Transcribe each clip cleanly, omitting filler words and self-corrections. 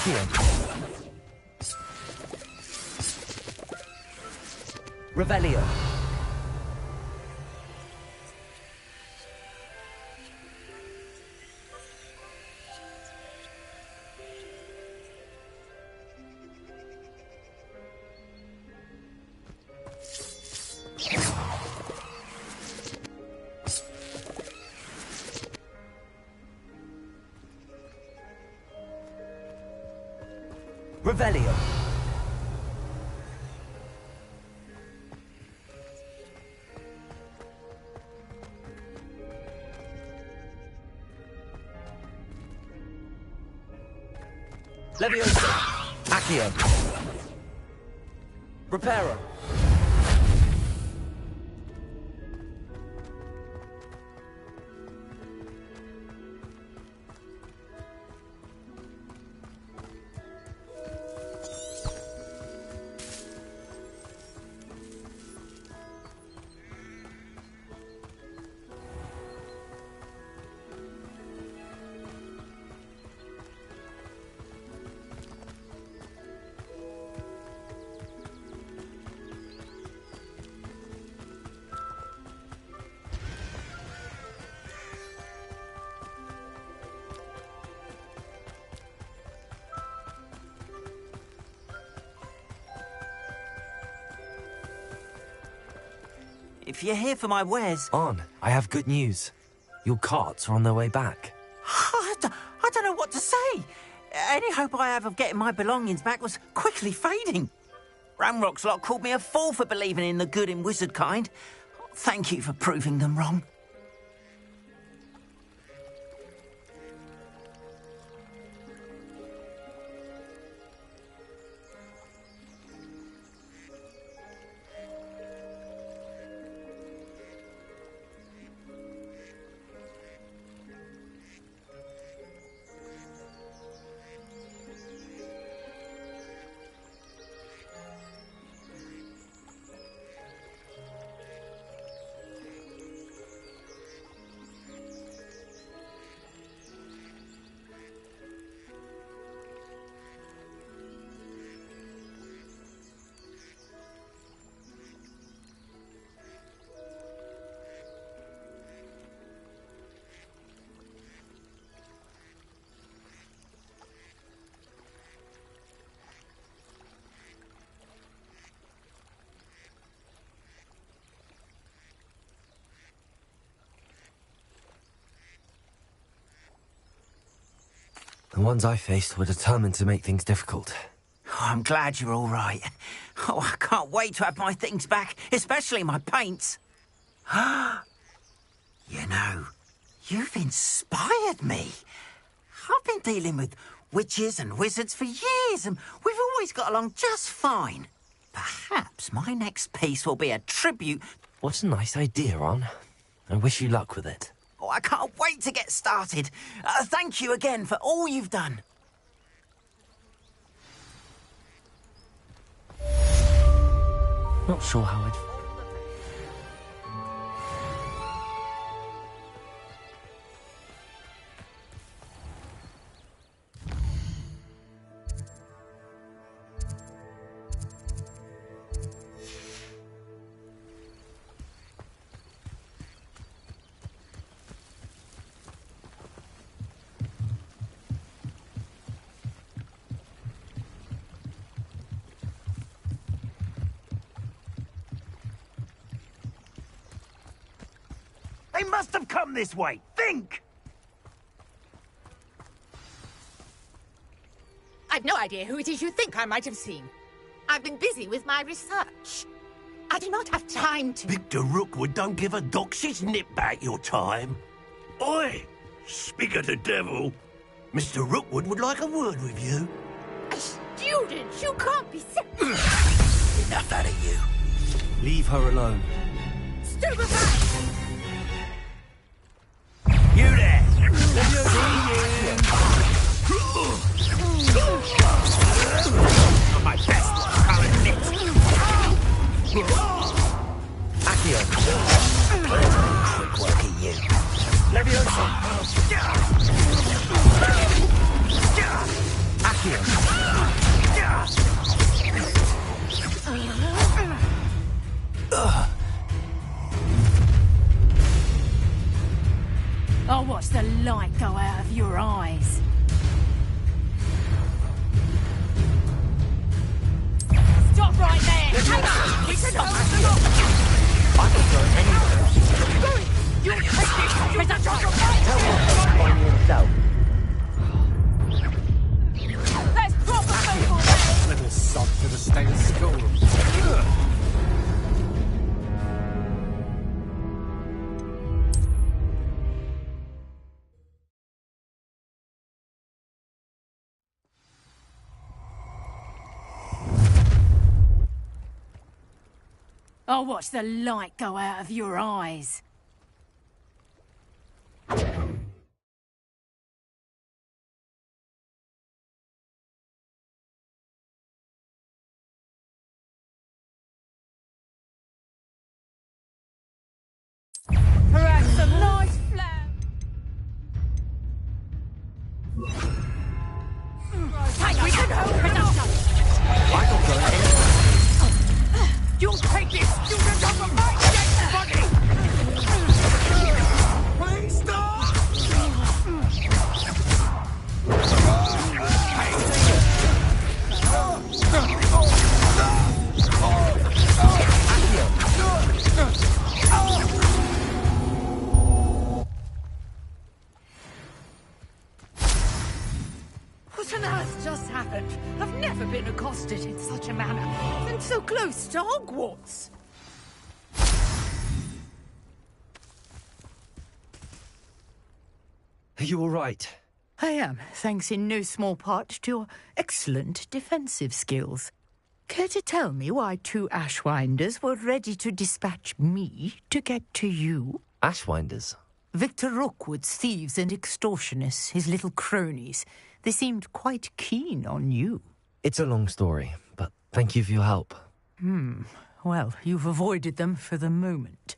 Accio. Revelio. Revelio. Leviosa. Accio. Reparo. If you're here for my wares... On, I have good news. Your carts are on their way back. I don't know what to say. Any hope I have of getting my belongings back was quickly fading. Ramrock's lot called me a fool for believing in the good in wizard kind. Thank you for proving them wrong. The ones I faced were determined to make things difficult. Oh, I'm glad you're all right. Oh, I can't wait to have my things back, especially my paints. You know, you've inspired me. I've been dealing with witches and wizards for years, and we've always got along just fine. Perhaps my next piece will be a tribute. What a nice idea, Ron. I wish you luck with it. Oh, I can't wait to get started. Thank you again for all you've done. Not sure how I'd... They must have come this way. Think! I've no idea who it is you think I might have seen. I've been busy with my research. I do not have time to... Victor Rookwood don't give a doxy's nip back your time. Oi! Speak of the devil. Mr. Rookwood would like a word with you. A student? You can't be Enough out of you. Leave her alone. Stupefy! You there! My best current nip. Accio. Quick work at you. Leviosa. Accio. I'll watch the light go out of your eyes. Stop right there! We can hold them off! I can go anywhere. You'll take this! You'll take Tell him by himself. Let's drop a football there! Little sod to the state of school. I'll watch the light go out of your eyes. Perhaps some nice flour. We can hold production. I can go anywhere. You'll take this student off of my dead body! Please stop! What on earth just happened? I've never been accosted in such a manner, and so close to Hogwarts. Are you all right? I am, thanks in no small part to your excellent defensive skills. Care to tell me why two Ashwinders were ready to dispatch me to get to you? Ashwinders? Victor Rookwood's thieves and extortionists, his little cronies. They seemed quite keen on you. It's a long story, but thank you for your help. Well, you've avoided them for the moment.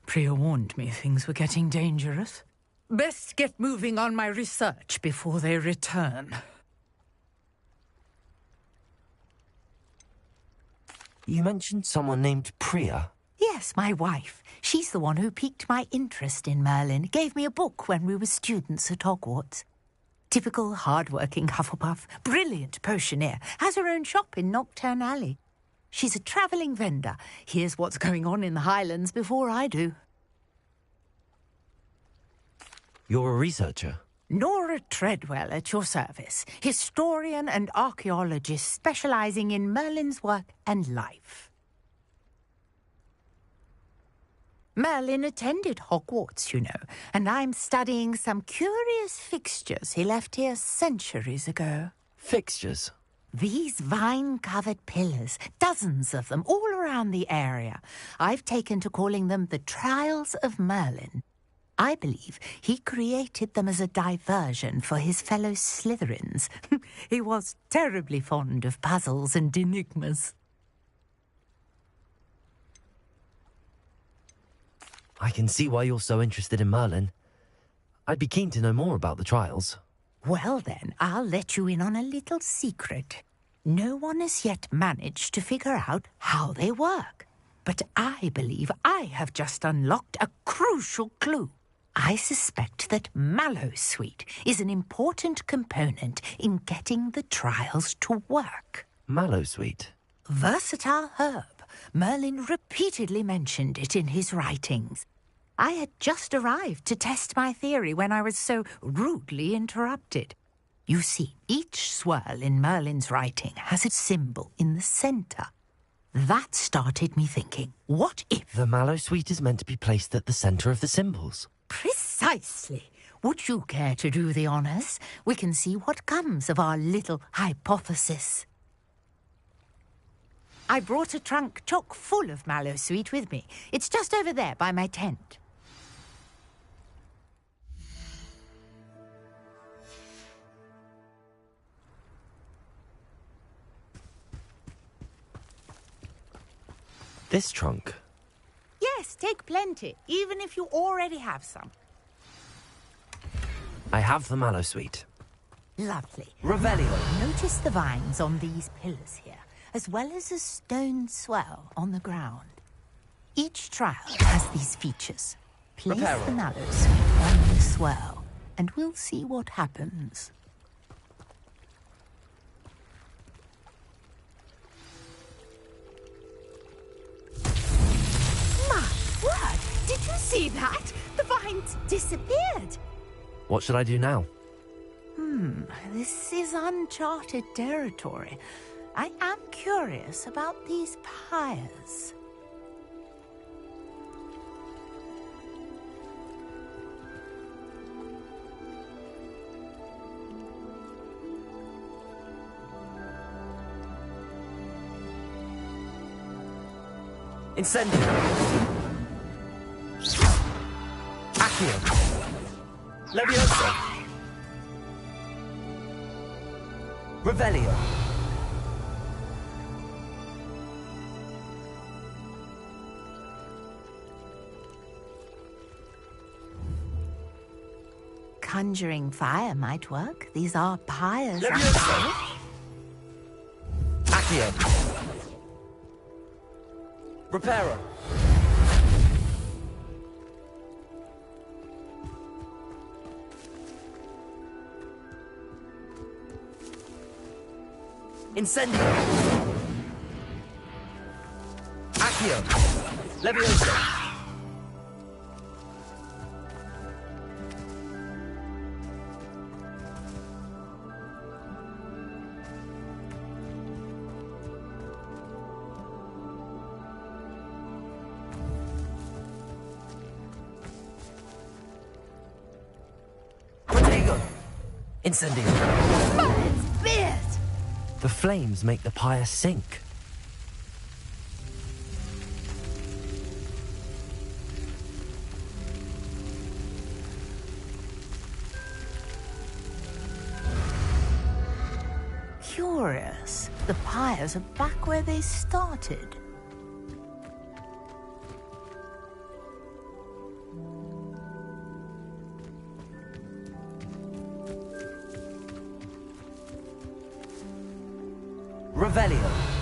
Priya warned me things were getting dangerous. Best get moving on my research before they return. You mentioned someone named Priya. Yes, my wife. She's the one who piqued my interest in Merlin. Gave me a book when we were students at Hogwarts. Typical hard-working Hufflepuff, brilliant potioneer, has her own shop in Knockturn Alley. She's a travelling vendor. Hears what's going on in the Highlands before I do. You're a researcher? Nora Treadwell at your service, historian and archaeologist specialising in Merlin's work and life. Merlin attended Hogwarts, you know, and I'm studying some curious fixtures he left here centuries ago. Fixtures? These vine-covered pillars, dozens of them, all around the area. I've taken to calling them the Trials of Merlin. I believe he created them as a diversion for his fellow Slytherins. He was terribly fond of puzzles and enigmas. I can see why you're so interested in Merlin. I'd be keen to know more about the trials. Well then, I'll let you in on a little secret. No one has yet managed to figure out how they work. But I believe I have just unlocked a crucial clue. I suspect that Mallowsweet is an important component in getting the trials to work. Mallowsweet? Versatile herb. Merlin repeatedly mentioned it in his writings. I had just arrived to test my theory when I was so rudely interrupted. You see, each swirl in Merlin's writing has a symbol in the centre. That started me thinking, what if... The Mallowsweet is meant to be placed at the centre of the symbols. Precisely. Would you care to do the honours? We can see what comes of our little hypothesis. I brought a trunk chock full of Mallowsweet with me. It's just over there by my tent. This trunk? Yes, take plenty, even if you already have some. I have the Mallowsweet. Lovely. Revelio. Notice the vines on these pillars here, as well as a stone swell on the ground. Each trial has these features. Place Reparo. the mallow sweet on the swell, and we'll see what happens. My word! Did you see that? The vines disappeared. What should I do now? This is uncharted territory. I am curious about these pyres. Incendio. Accio. Levioso. Revelio. Conjuring fire might work. These are pyres. Levioso. Accio. Reparo. Incendio. Accio. Levioso. Prodigo. Incendio. It's beard. The flames make the pyre sink. Curious. The pyres are back where they started. Revelio.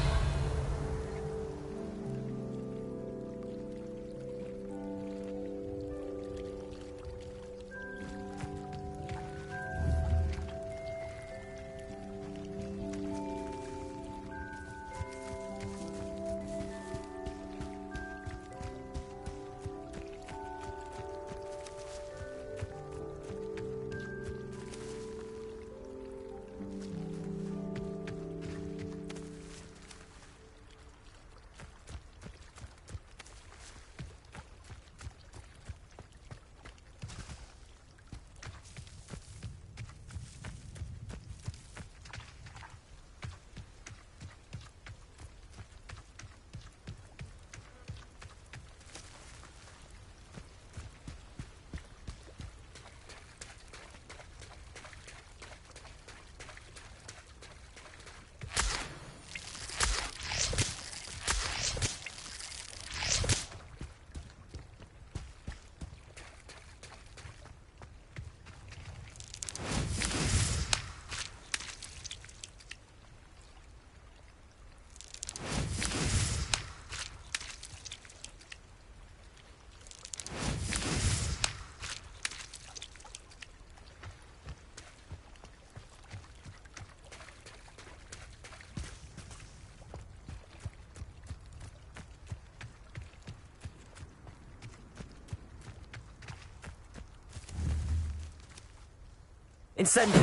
Incendio.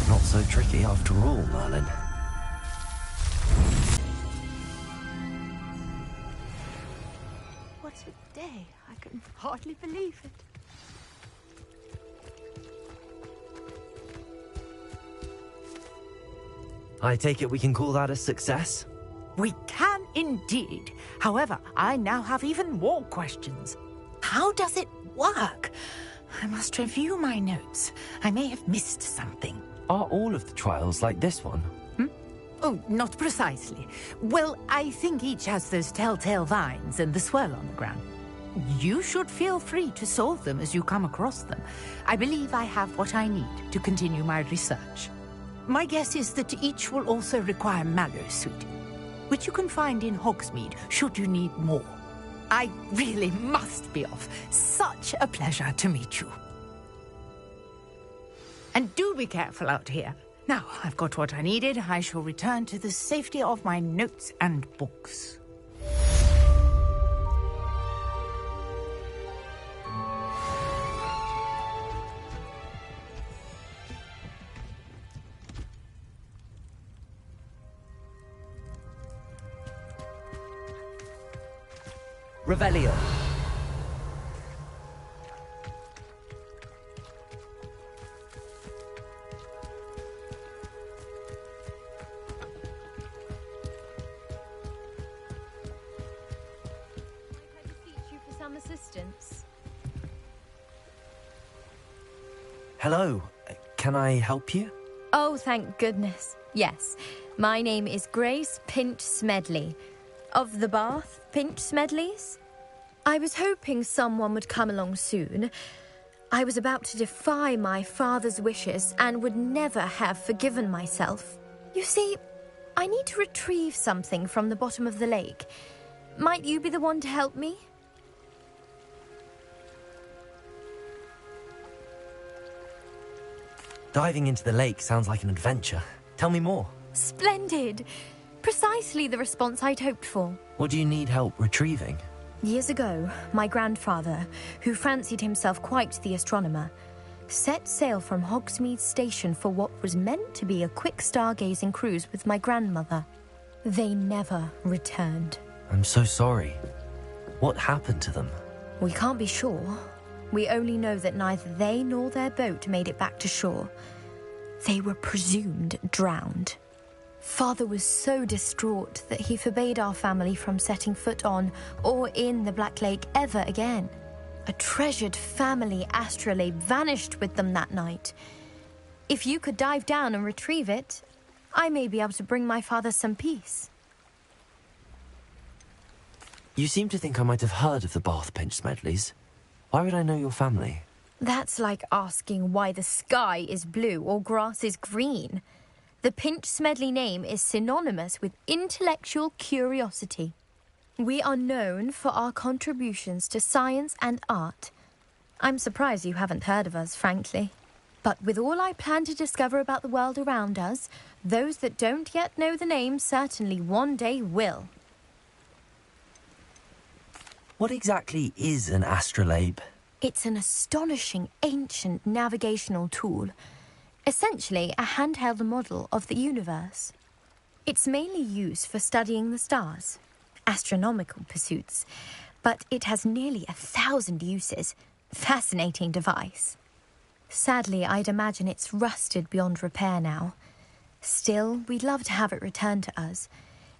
Not so tricky after all, Merlin. What a day. I can hardly believe it. I take it we can call that a success? We can indeed. However, I now have even more questions. How does it work? I must review my notes. I may have missed something. Are all of the trials like this one? Oh, not precisely. Well, I think each has those telltale vines and the swirl on the ground. You should feel free to solve them as you come across them. I believe I have what I need to continue my research. My guess is that each will also require mallow sweet, which you can find in Hogsmeade should you need more. I really must be off. Such a pleasure to meet you. And do be careful out here. Now, I've got what I needed. I shall return to the safety of my notes and books. Revelio. Assistance. Hello. Can I help you? Oh, thank goodness. Yes. My name is Grace Pinch Smedley. Of the Bath Pinch Smedleys? I was hoping someone would come along soon. I was about to defy my father's wishes and would never have forgiven myself. You see, I need to retrieve something from the bottom of the lake. Might you be the one to help me? Diving into the lake sounds like an adventure. Tell me more. Splendid! Precisely the response I'd hoped for. What do you need help retrieving? Years ago, my grandfather, who fancied himself quite the astronomer, set sail from Hogsmeade Station for what was meant to be a quick stargazing cruise with my grandmother. They never returned. I'm so sorry. What happened to them? We can't be sure. We only know that neither they nor their boat made it back to shore. They were presumed drowned. Father was so distraught that he forbade our family from setting foot on or in the Black Lake ever again. A treasured family astrolabe vanished with them that night. If you could dive down and retrieve it, I may be able to bring my father some peace. You seem to think I might have heard of the Bath Pinch Smedleys. Why would I know your family? That's like asking why the sky is blue or grass is green. The Pinch Smedley name is synonymous with intellectual curiosity. We are known for our contributions to science and art. I'm surprised you haven't heard of us, frankly. But with all I plan to discover about the world around us, those that don't yet know the name certainly one day will. What exactly is an astrolabe? It's an astonishing ancient navigational tool. Essentially, a handheld model of the universe. It's mainly used for studying the stars, astronomical pursuits, but it has nearly 1,000 uses. Fascinating device. Sadly, I'd imagine it's rusted beyond repair now. Still, we'd love to have it returned to us.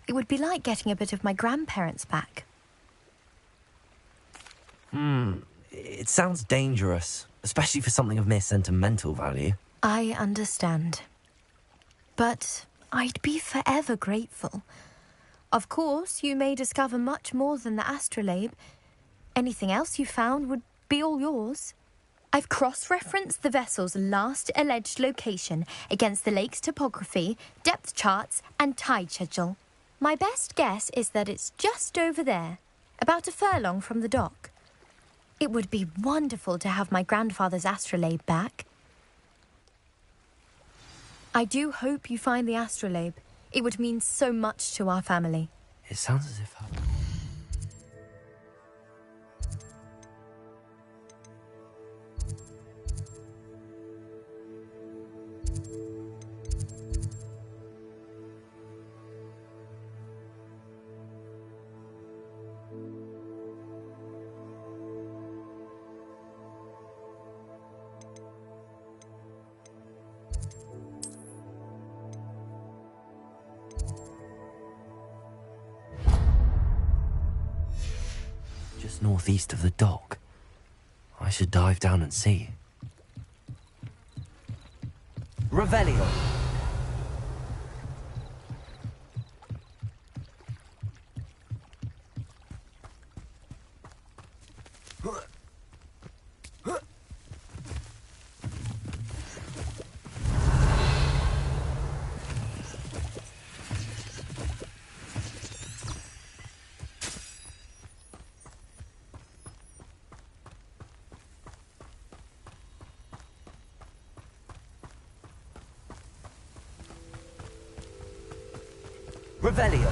It would be like getting a bit of my grandparents back. It sounds dangerous, especially for something of mere sentimental value. I understand. But I'd be forever grateful. Of course, you may discover much more than the astrolabe. Anything else you found would be all yours. I've cross-referenced the vessel's last alleged location against the lake's topography, depth charts, and tide schedule. My best guess is that it's just over there, about a furlong from the dock. It would be wonderful to have my grandfather's astrolabe back. I do hope you find the astrolabe. It would mean so much to our family. It sounds as if... Just northeast of the dock. I should dive down and see. Revelio. Revelio.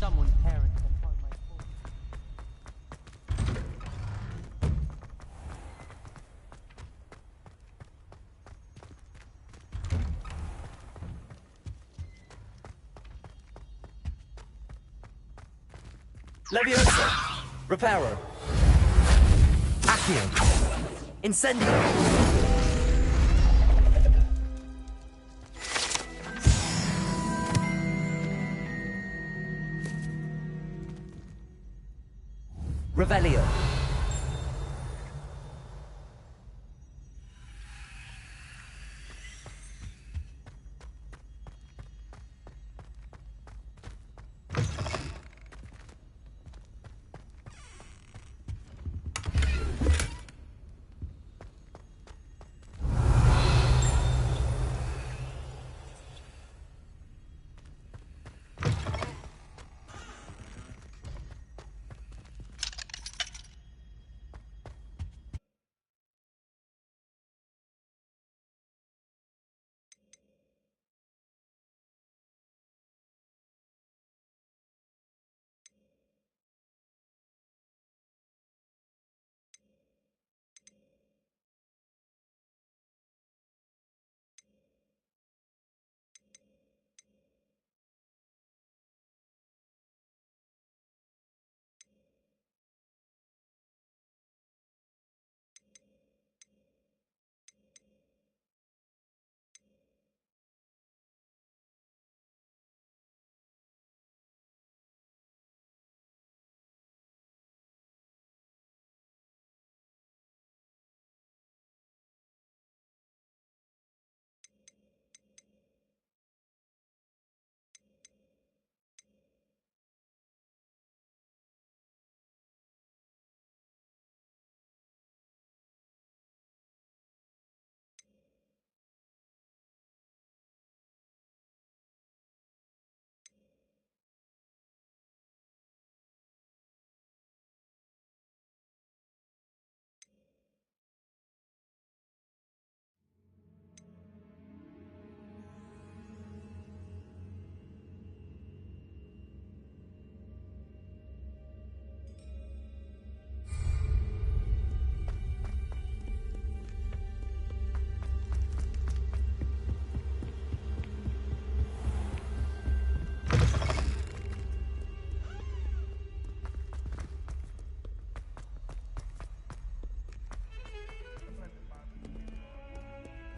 Someone's parents can find my Leviosa. Reparo. Accio. Incendio. Revelio.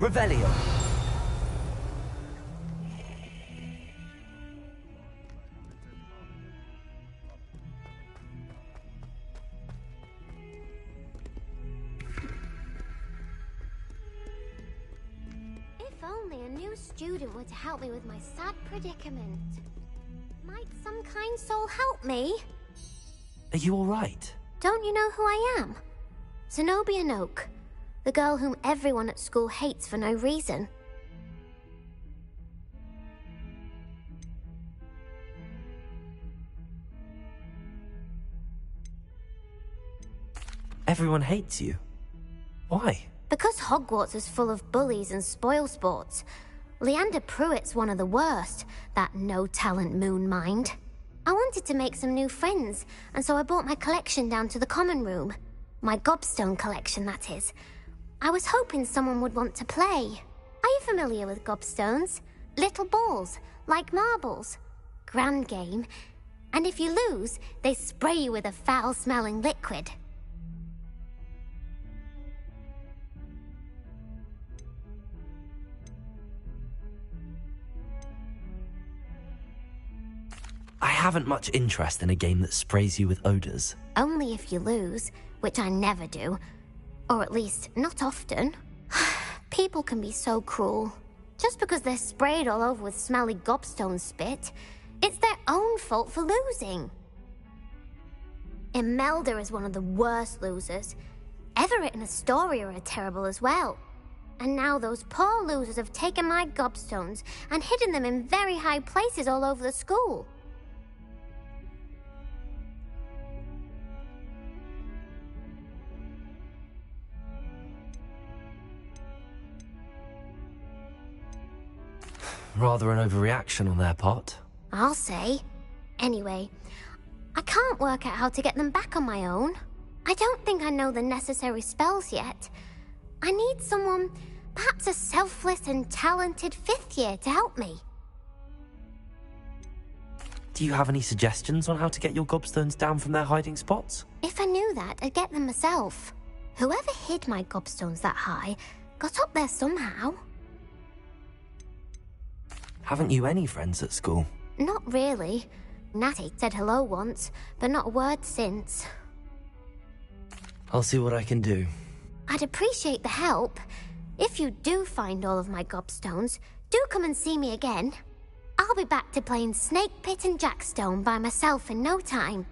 Revelio. If only a new student were to help me with my sad predicament. Might some kind soul help me? Are you all right? Don't you know who I am? Zenobia Noak, the girl whom everyone at school hates for no reason. Everyone hates you. Why? Because Hogwarts is full of bullies and spoilsports. Leander Pruitt's one of the worst, that no-talent moon mind. I wanted to make some new friends, and so I brought my collection down to the common room. My gobstone collection, that is. I was hoping someone would want to play. Are you familiar with gobstones? Little balls, like marbles. Grand game. And if you lose, they spray you with a foul-smelling liquid. I haven't much interest in a game that sprays you with odors. Only if you lose, which I never do. Or at least, not often. People can be so cruel. Just because they're sprayed all over with smelly gobstone spit, it's their own fault for losing. Imelda is one of the worst losers. Everett and Astoria are terrible as well. And now those poor losers have taken my gobstones and hidden them in very high places all over the school. Rather an overreaction on their part. I'll say. Anyway, I can't work out how to get them back on my own. I don't think I know the necessary spells yet. I need someone, perhaps a selfless and talented 5th year to help me. Do you have any suggestions on how to get your gobstones down from their hiding spots? If I knew that, I'd get them myself. Whoever hid my gobstones that high got up there somehow. Haven't you any friends at school? Not really. Natty said hello once, but not a word since. I'll see what I can do. I'd appreciate the help. If you do find all of my gobstones, do come and see me again. I'll be back to playing Snake Pit and Jackstone by myself in no time.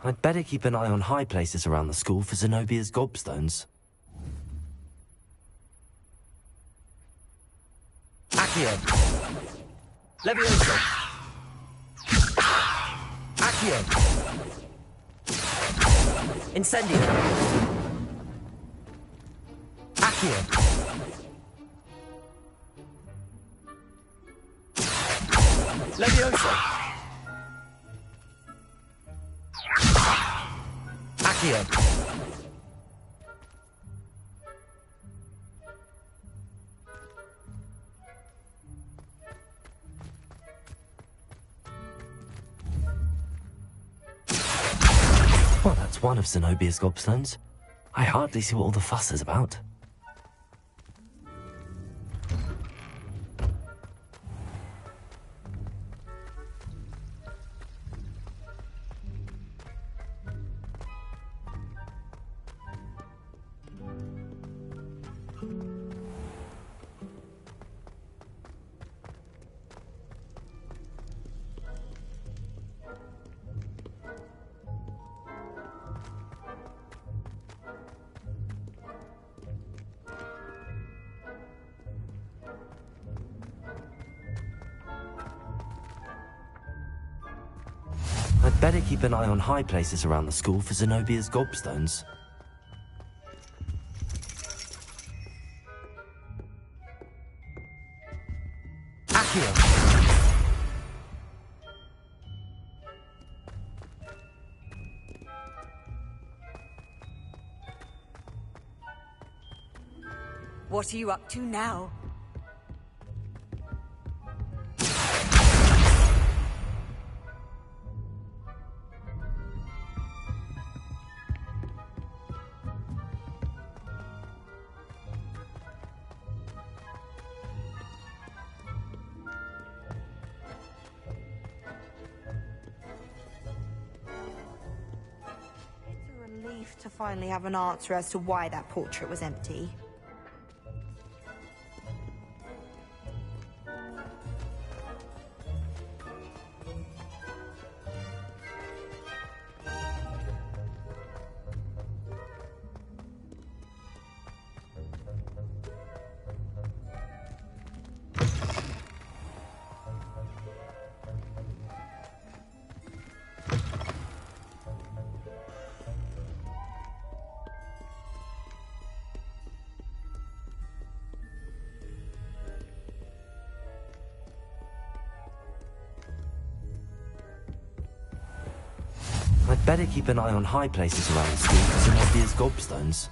I'd better keep an eye on high places around the school for Zenobia's gobstones. Accio! Levioso! Accio! Incendio! Accio! Levioso! Accio! Well, that's one of Zenobia's gobstones. I hardly see what all the fuss is about. I'd better keep an eye on high places around the school for Zenobia's gobstones. Accio! What are you up to now? finally have an answer as to why that portrait was empty. I'd better keep an eye on high places around the school for some obvious gobstones.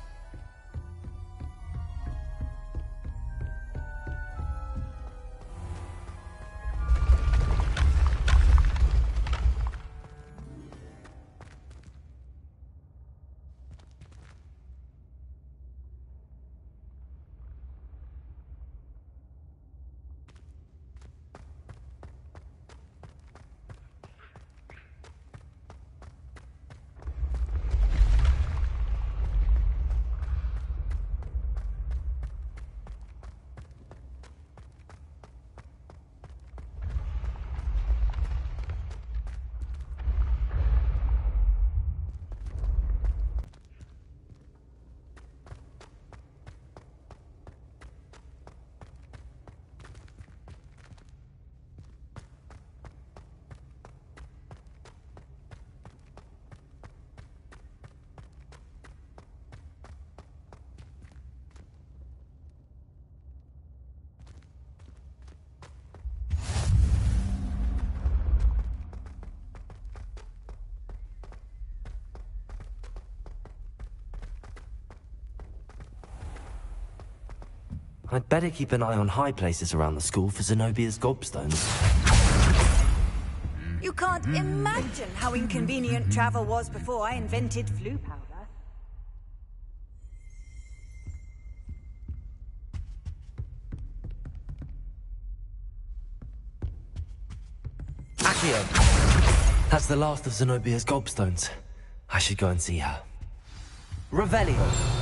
I'd better keep an eye on high places around the school for Zenobia's gobstones. You can't imagine how inconvenient travel was before I invented flu powder. Accio! That's the last of Zenobia's gobstones. I should go and see her. Revelio!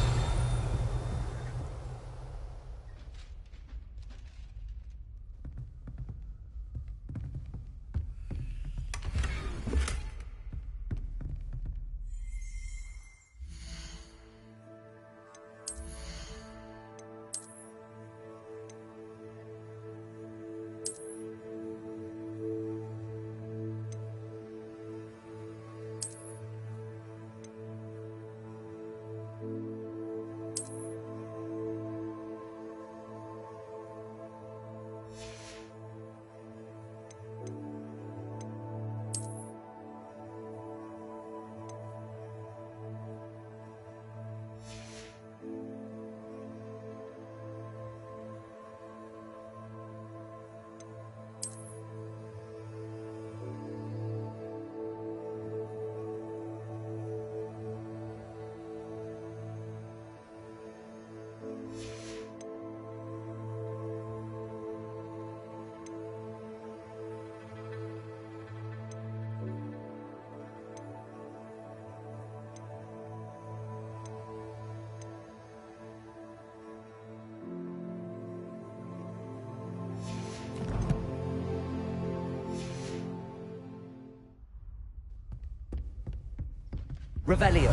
Revelio.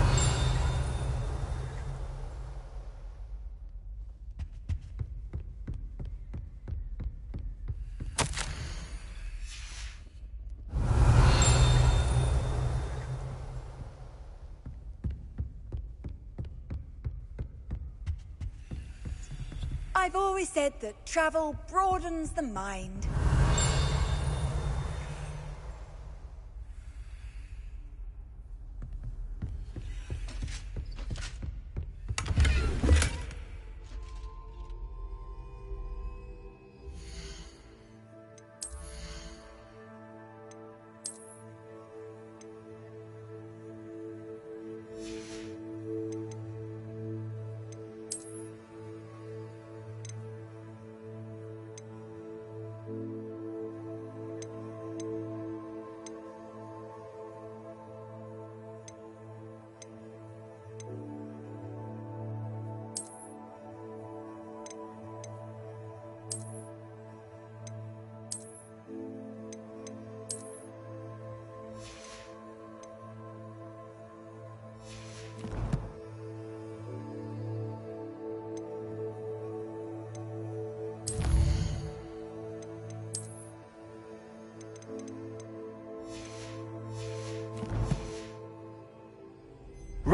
I've always said that travel broadens the mind.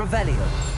Revelio.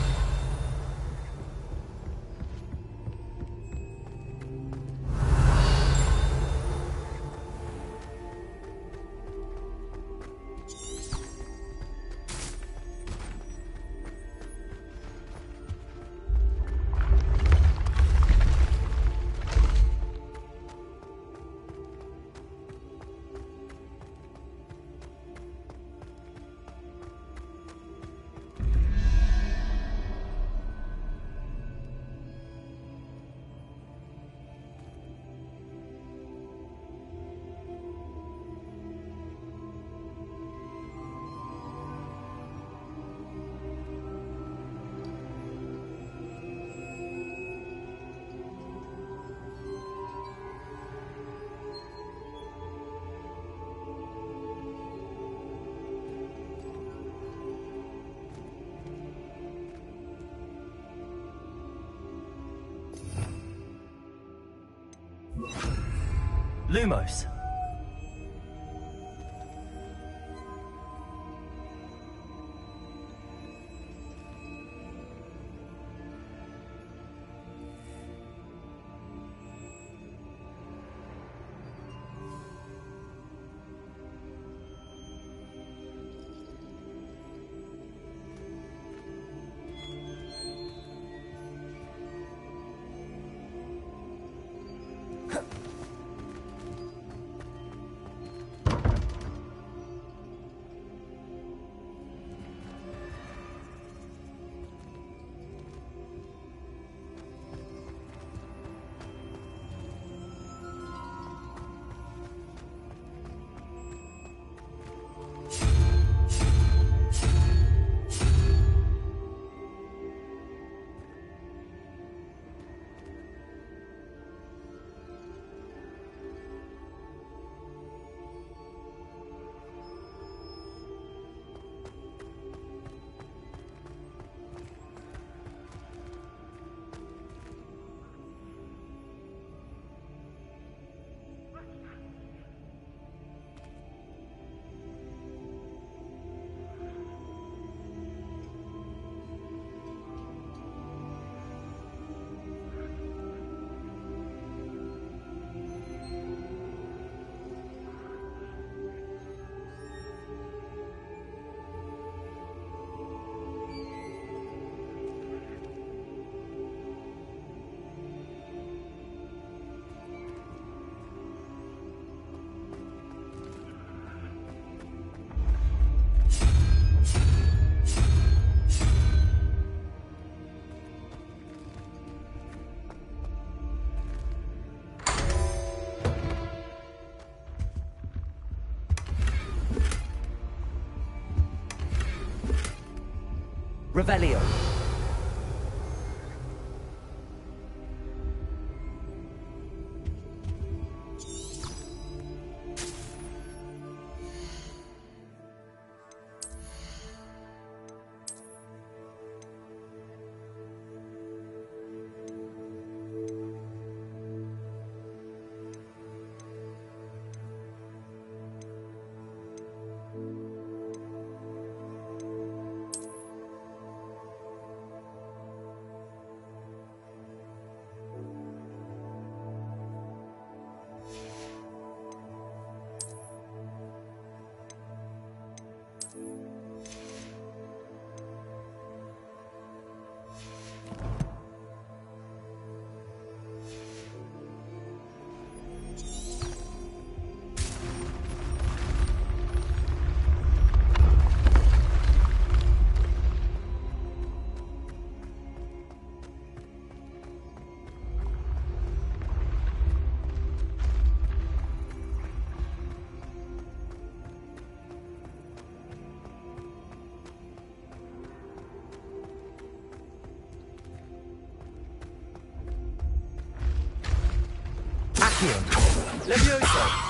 Lumos. Revelio. Levioso!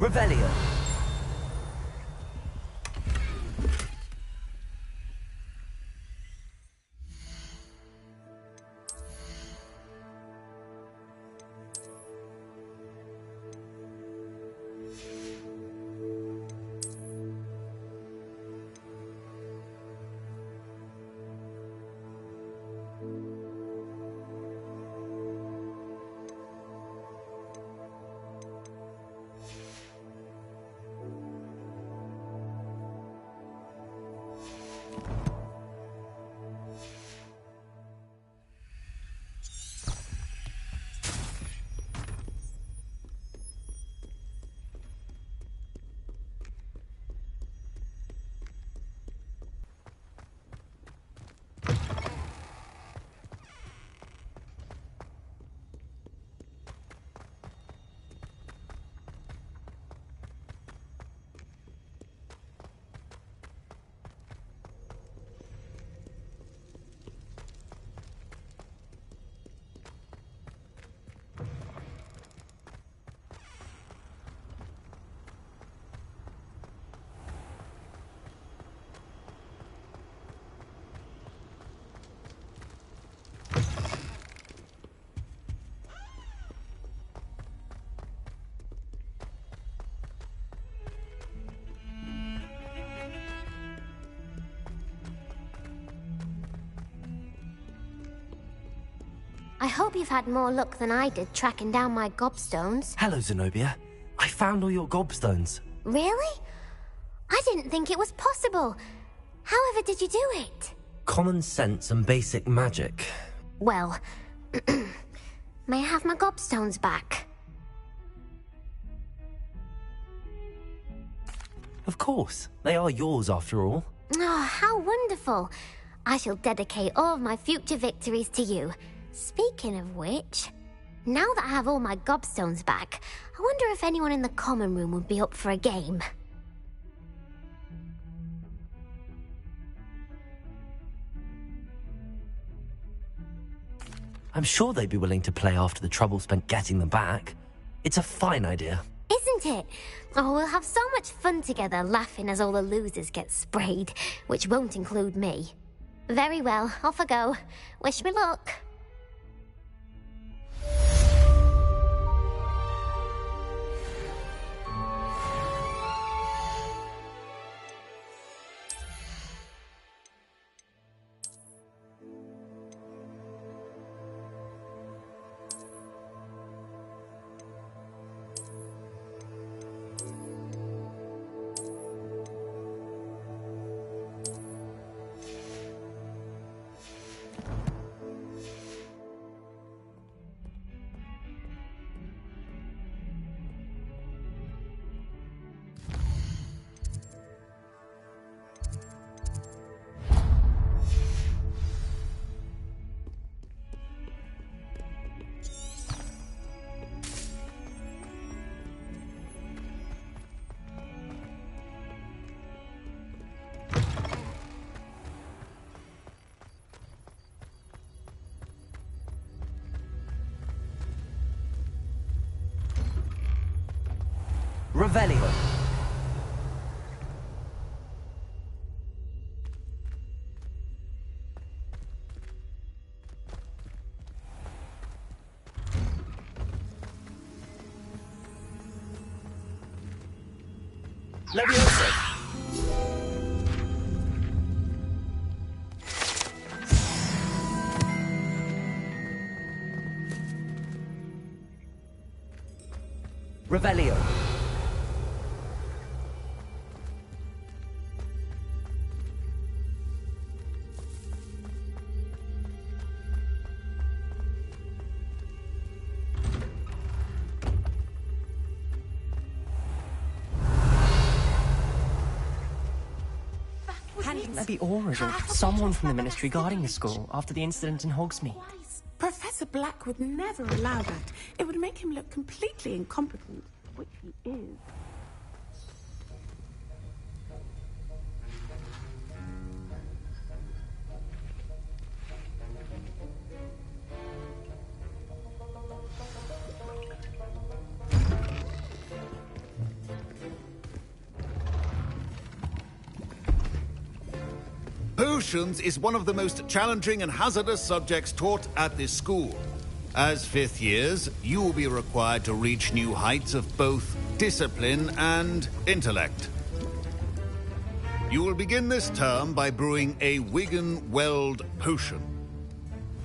Revelio. I hope you've had more luck than I did tracking down my gobstones. Hello, Zenobia. I found all your gobstones. Really? I didn't think it was possible. However did you do it? Common sense and basic magic. Well, may I have my gobstones back? Of course. They are yours after all. Oh, how wonderful. I shall dedicate all of my future victories to you. Speaking of which, now that I have all my gobstones back, I wonder if anyone in the common room would be up for a game. I'm sure they'd be willing to play after the trouble spent getting them back. It's a fine idea. Isn't it? Oh, we'll have so much fun together laughing as all the losers get sprayed, which won't include me. Very well, off I go. Wish me luck. Revelio. Leviosa. Revelio. Maybe Aurors or someone from the Ministry guarding the school after the incident in Hogsmeade. Professor Black would never allow that. It would make him look completely incompetent, which he is. Potions is one of the most challenging and hazardous subjects taught at this school. As fifth years, you will be required to reach new heights of both discipline and intellect. You will begin this term by brewing a Wigan-Weld potion.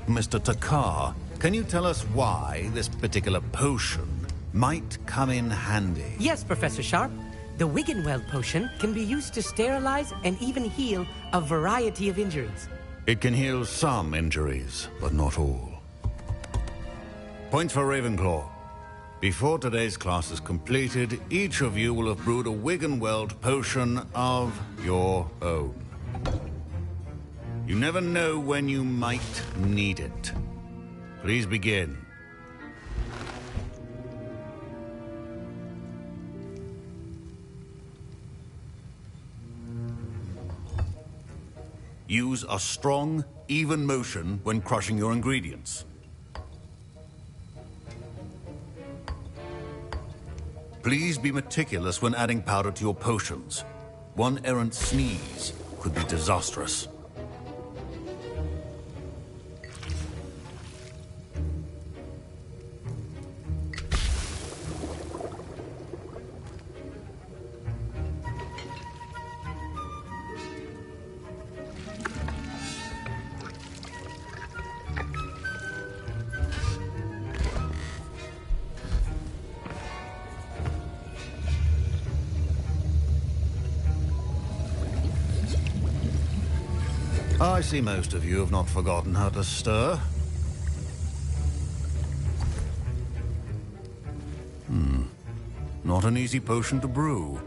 Mr. Takar, can you tell us why this particular potion might come in handy? Yes, Professor Sharp. The Wigan-Weld potion can be used to sterilize and even heal a variety of injuries. It can heal some injuries, but not all. Points for Ravenclaw. Before today's class is completed, each of you will have brewed a Wigan-Weld potion of your own. You never know when you might need it. Please begin. Use a strong, even motion when crushing your ingredients. Please be meticulous when adding powder to your potions. One errant sneeze could be disastrous. I see most of you have not forgotten how to stir. Not an easy potion to brew.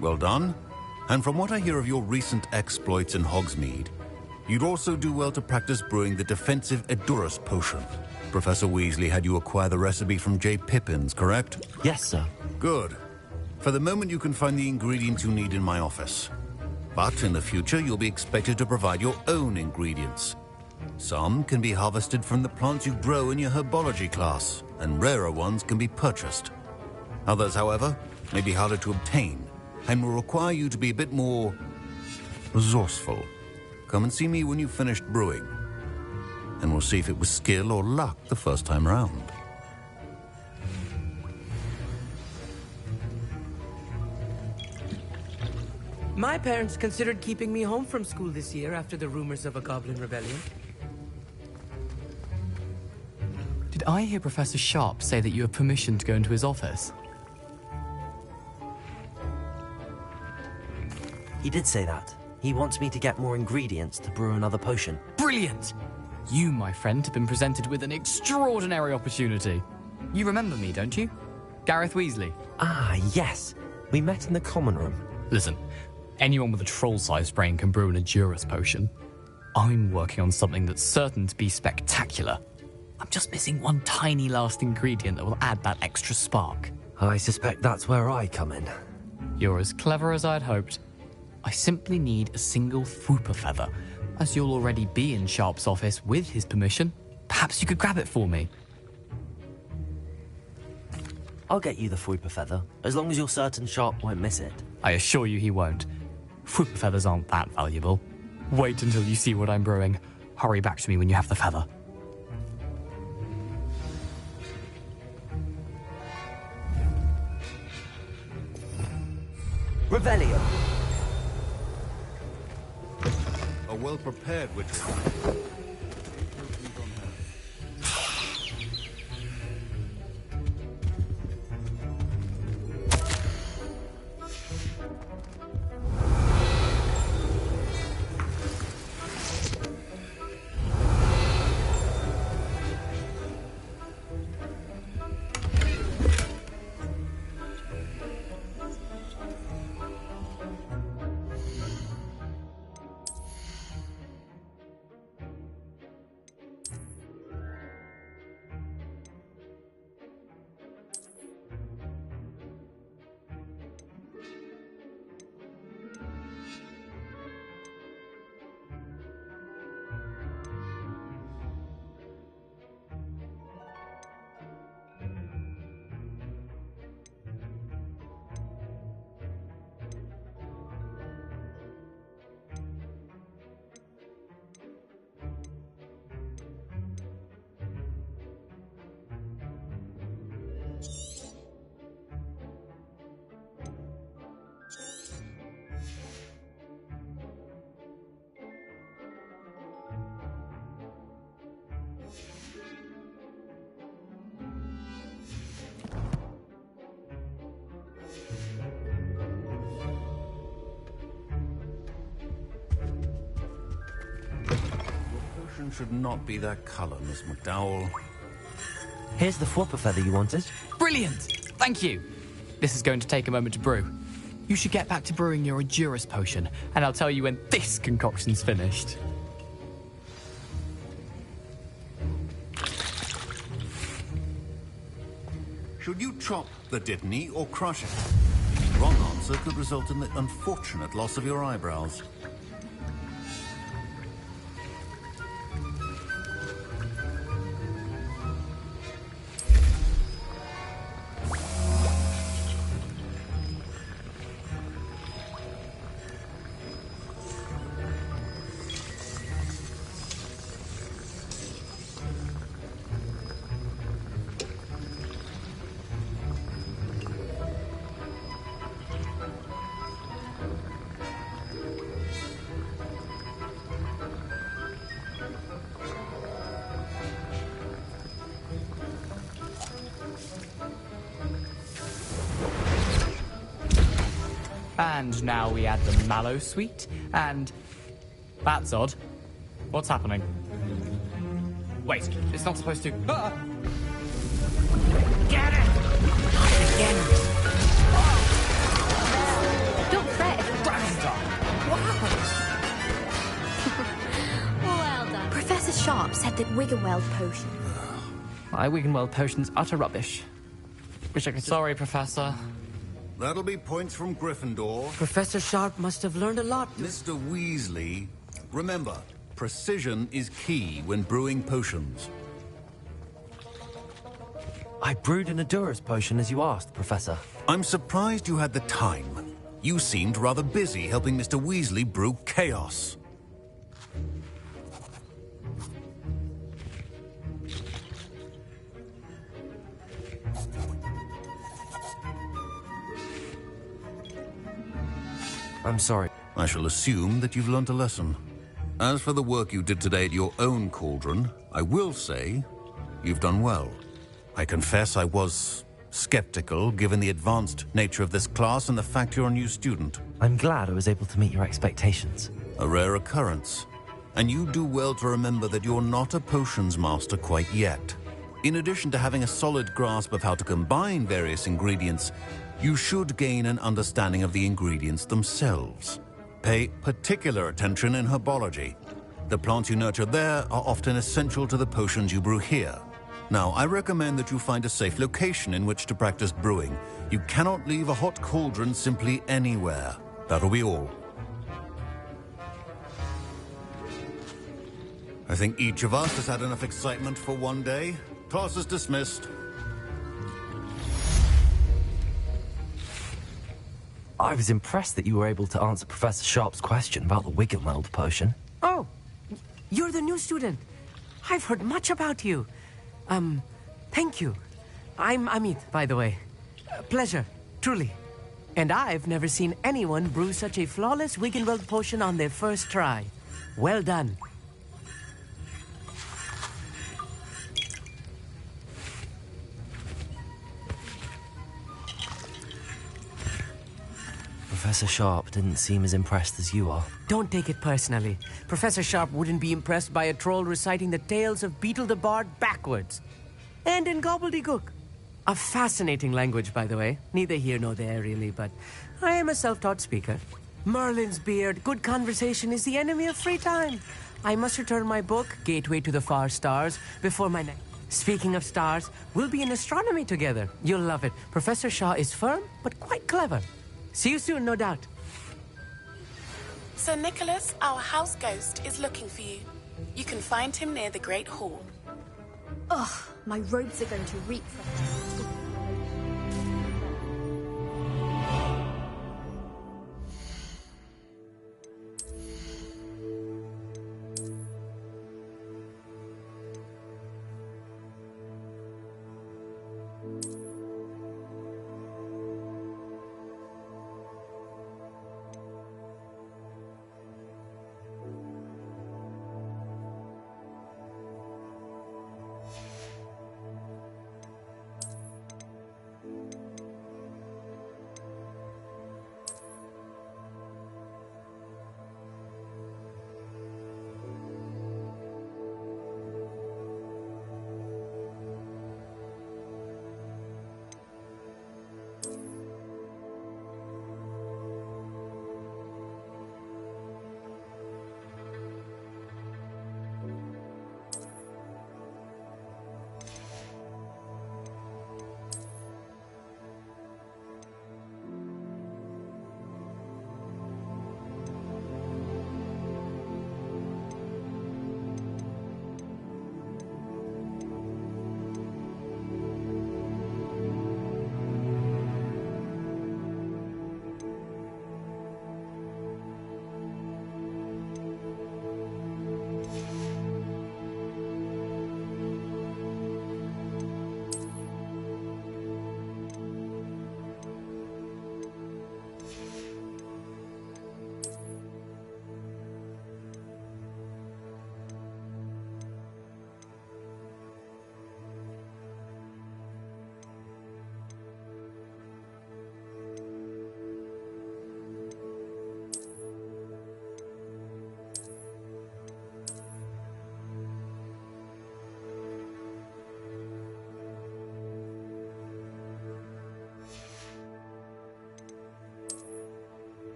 Well done. And from what I hear of your recent exploits in Hogsmeade, you'd also do well to practice brewing the defensive Edurus potion. Professor Weasley had you acquire the recipe from J. Pippins, correct? Yes, sir. Good. For the moment, you can find the ingredients you need in my office. But in the future, you'll be expected to provide your own ingredients. Some can be harvested from the plants you grow in your herbology class, and rarer ones can be purchased. Others, however, may be harder to obtain, and will require you to be a bit more resourceful. Come and see me when you've finished brewing, and we'll see if it was skill or luck the first time round. My parents considered keeping me home from school this year after the rumors of a goblin rebellion. Did I hear Professor Sharp say that you have permission to go into his office? He did say that. He wants me to get more ingredients to brew another potion. Brilliant! You, my friend, have been presented with an extraordinary opportunity. You remember me, don't you? Gareth Weasley. Ah, yes. We met in the common room. Listen, anyone with a troll-sized brain can brew an Edurus potion. I'm working on something that's certain to be spectacular. I'm just missing one tiny last ingredient that will add that extra spark. I suspect that's where I come in. You're as clever as I'd hoped. I simply need a single Fwooper feather. As you'll already be in Sharp's office with his permission, perhaps you could grab it for me. I'll get you the Fwooper feather, as long as you're certain Sharp won't miss it. I assure you he won't. Fwooper feathers aren't that valuable. Wait until you see what I'm brewing. Hurry back to me when you have the feather. Revelio. A well-prepared witch. potion should not be that color, Miss McDowell. Here's the Flopper feather you wanted. Brilliant! Thank you. This is going to take a moment to brew. You should get back to brewing your Adurus potion, and I'll tell you when this concoction's finished. Should you chop the Dittany or crush it? The wrong answer could result in the unfortunate loss of your eyebrows. And now we add the mallow sweet, and... That's odd. What's happening? Wait, it's not supposed to... Ah! Get it! Again! Don't fret. What happened? Well done. Professor Sharp said that Wiggenweld potion. My Wiggenweld potion's utter rubbish. Wish I could... Sorry, Professor. That'll be points from Gryffindor. Professor Sharp must have learned a lot. Mr. Weasley, remember, precision is key when brewing potions. I brewed an Adurus potion as you asked, Professor. I'm surprised you had the time. You seemed rather busy helping Mr. Weasley brew chaos. I'm sorry. I shall assume that you've learnt a lesson. As for the work you did today at your own cauldron, I will say you've done well. I confess I was skeptical, given the advanced nature of this class and the fact you're a new student. I'm glad I was able to meet your expectations. A rare occurrence. And you do well to remember that you're not a potions master quite yet. In addition to having a solid grasp of how to combine various ingredients, you should gain an understanding of the ingredients themselves. Pay particular attention in herbology. The plants you nurture there are often essential to the potions you brew here. Now, I recommend that you find a safe location in which to practice brewing. You cannot leave a hot cauldron simply anywhere. That'll be all. I think each of us has had enough excitement for one day. Class is dismissed. I was impressed that you were able to answer Professor Sharp's question about the Wiggenweld potion. Oh, you're the new student. I've heard much about you. Thank you. I'm Amit, by the way. Pleasure, truly. And I've never seen anyone brew such a flawless Wiggenweld potion on their first try. Well done. Professor Sharp didn't seem as impressed as you are. Don't take it personally. Professor Sharp wouldn't be impressed by a troll reciting the tales of Beetle the Bard backwards. And in gobbledygook. A fascinating language, by the way. Neither here nor there, really, but I am a self-taught speaker. Merlin's beard, good conversation is the enemy of free time. I must return my book, Gateway to the Far Stars, before my next... Speaking of stars, we'll be in astronomy together. You'll love it. Professor Shaw is firm, but quite clever. See you soon, no doubt. Sir Nicholas, our house ghost, is looking for you. You can find him near the Great Hall. Ugh, my robes are going to reek from...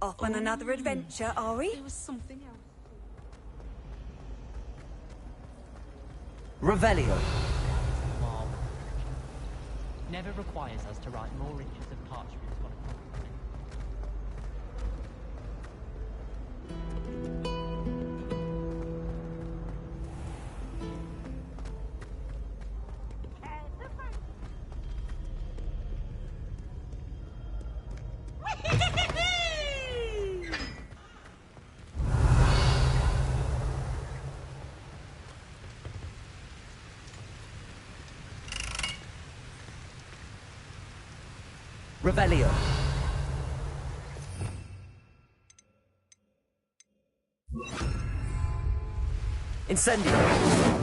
Off on another adventure, are we? There was something else. Revelio. Wow. Never requires us to write more inches of parchment on a copy. Revelio. Incendio.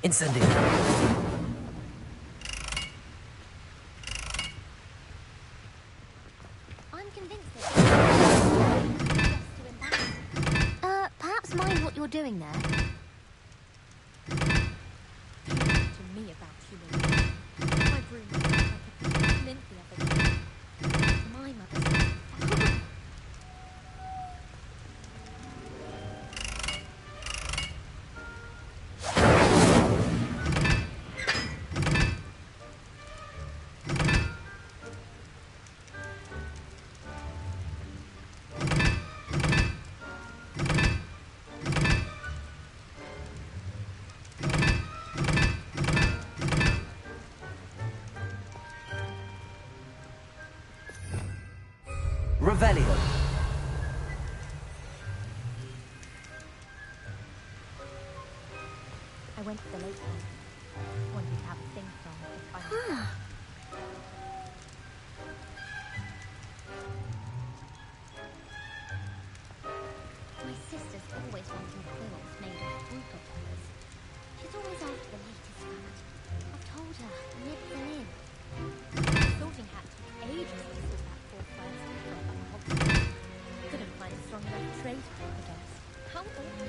Incendio. I'm convinced that... perhaps mind what you're doing there? To me about humiliation. My broom looked like a lint the other day. My mother's... Revelio. I went to the lake one. Wanted to have a thing from if I My sister's always wanting quills made of brutal feathers. She's always after the latest fad. I've told her, nip them in. Sorting hat took ages to sort that poor first job on the Hogwarts. Couldn't find a strong enough trade I guess. How awful.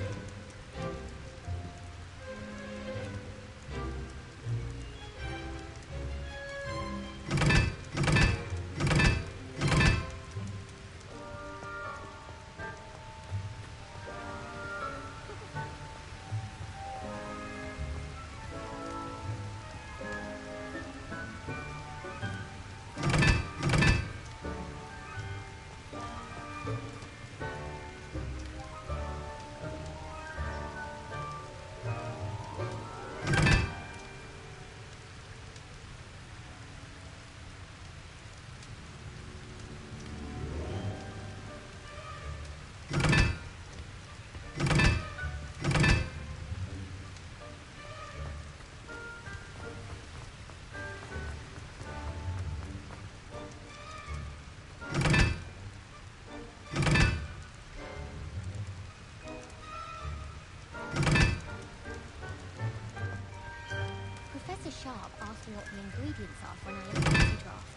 Sharp asked me what the ingredients are for an anniversary draft,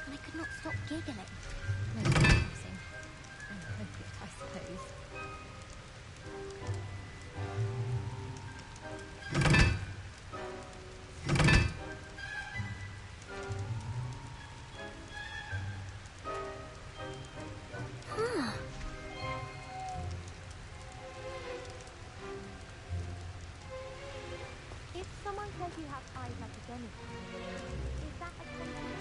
and I could not stop giggling. No embarrassing. Inappropriate, I suppose. If someone says you have eyes like a demigod, is that a compliment?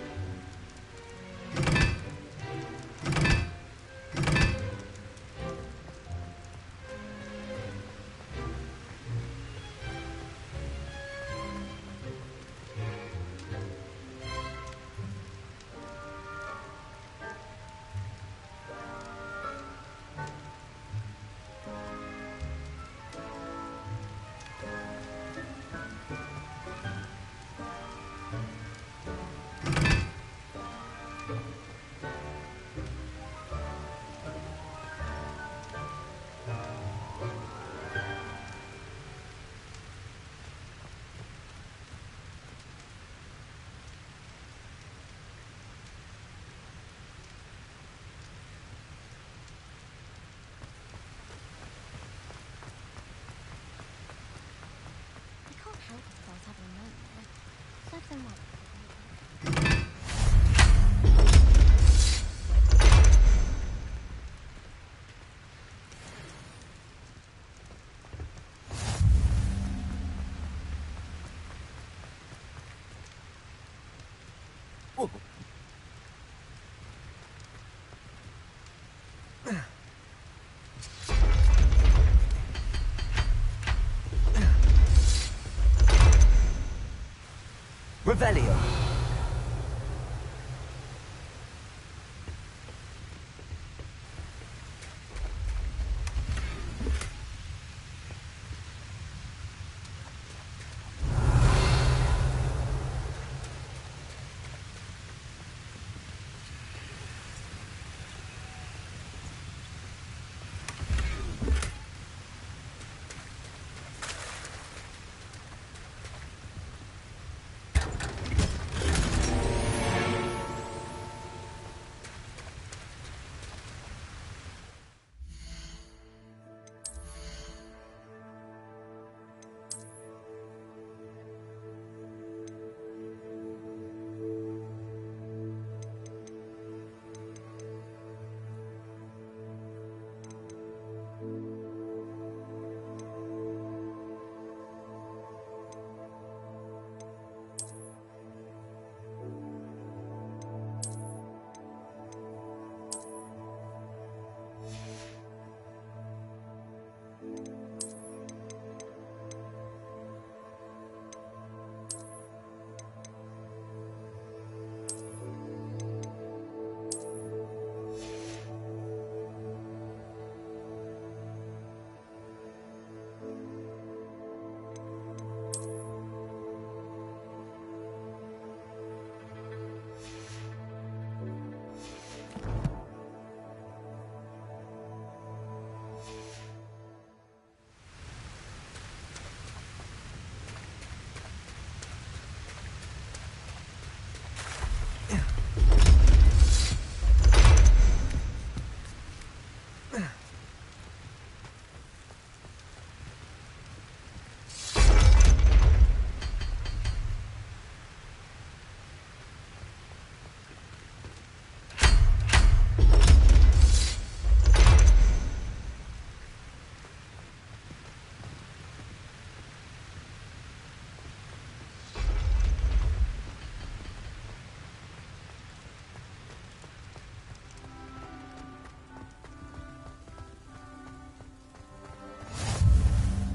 Revelio.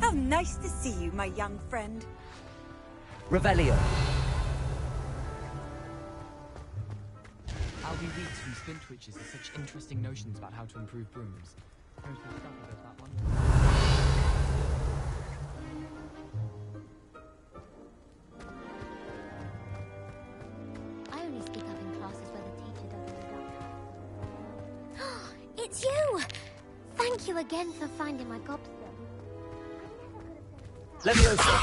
How nice to see you, my young friend. Revelio. Albie reads from Splint Witches has such interesting notions about how to improve brooms. Knows some stuff about that one. I only speak up in classes where the teacher doesn't. It's you! Thank you again for finding my gobstone. Leviosa.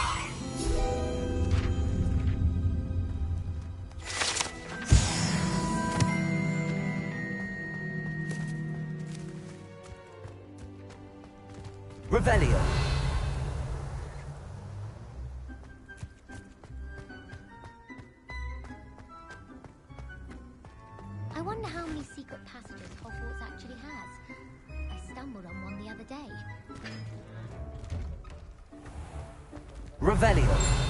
Revelio. I wonder how many secret passages Hogwarts actually has. I stumbled on one the other day. Revelio.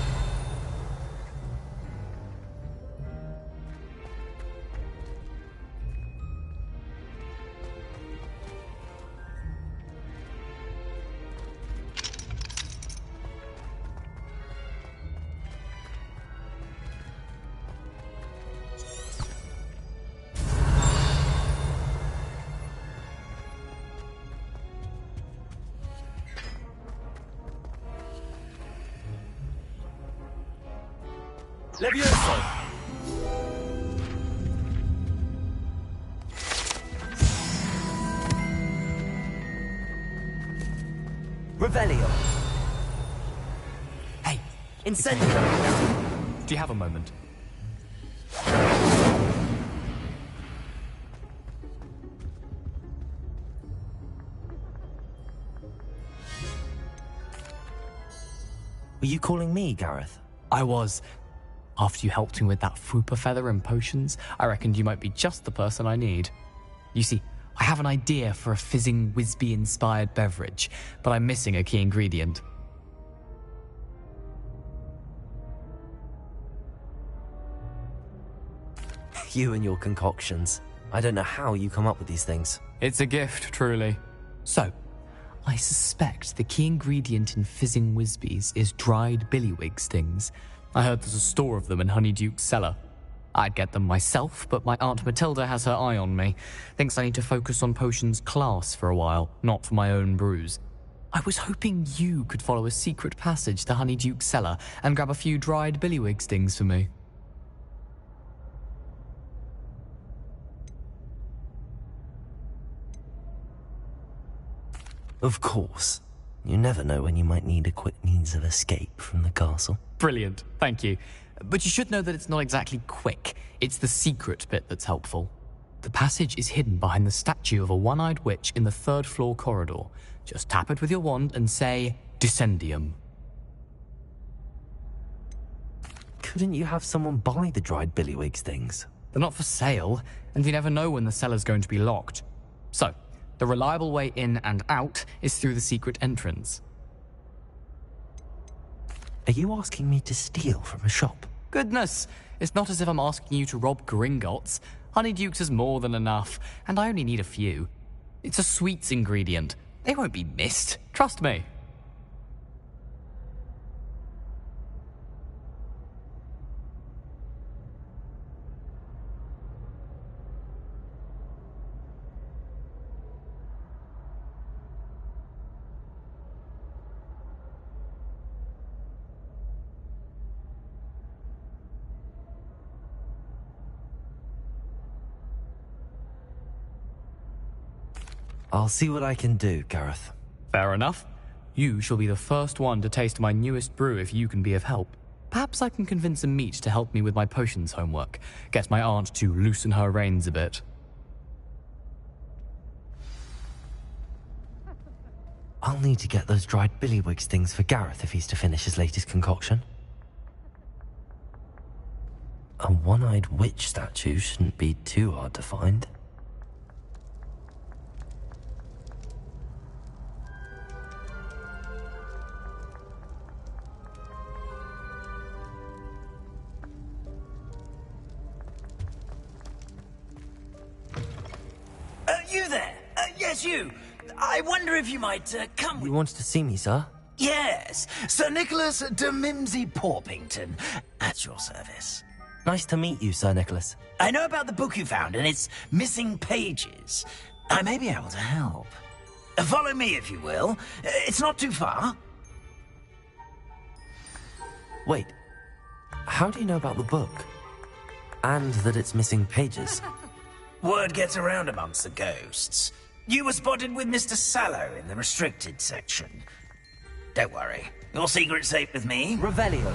Leviosa. Revelio. Hey, Incendio. Do you have a moment? Were you calling me, Gareth? I was. After you helped me with that Fupa feather and potions, I reckoned you might be just the person I need. You see, I have an idea for a fizzing Whizbee-inspired beverage, but I'm missing a key ingredient. You and your concoctions. I don't know how you come up with these things. It's a gift, truly. So, I suspect the key ingredient in fizzing Whizbees is dried billywig stings. I heard there's a store of them in Honeyduke's cellar. I'd get them myself, but my Aunt Matilda has her eye on me. Thinks I need to focus on potions class for a while, not for my own brews. I was hoping you could follow a secret passage to Honeyduke's cellar and grab a few dried billywig stings for me. Of course. You never know when you might need a quick means of escape from the castle. Brilliant, thank you. But you should know that it's not exactly quick. It's the secret bit that's helpful. The passage is hidden behind the statue of a one-eyed witch in the third-floor corridor. Just tap it with your wand and say, Descendium. Couldn't you have someone buy the dried billywig stings? They're not for sale, and you never know when the cellar's going to be locked. So, the reliable way in and out is through the secret entrance. Are you asking me to steal from a shop? Goodness, it's not as if I'm asking you to rob Gringotts. Honeyduke's is more than enough, and I only need a few. It's a sweets ingredient. They won't be missed, trust me. I'll see what I can do, Gareth. Fair enough. You shall be the first one to taste my newest brew if you can be of help. Perhaps I can convince a meat to help me with my potions homework. Get my aunt to loosen her reins a bit. I'll need to get those dried billywig stings for Gareth if he's to finish his latest concoction. A one-eyed witch statue shouldn't be too hard to find. You there? Yes, you. I wonder if you might come with... You wanted to see me, sir? Yes, Sir Nicholas de Mimsy Porpington, at your service. Nice to meet you, Sir Nicholas. I know about the book you found and its missing pages. I may be able to help. Follow me, if you will. It's not too far. Wait, how do you know about the book? And that it's missing pages? Word gets around amongst the ghosts. You were spotted with Mr. Sallow in the restricted section. Don't worry, your secret's safe with me. Revelio.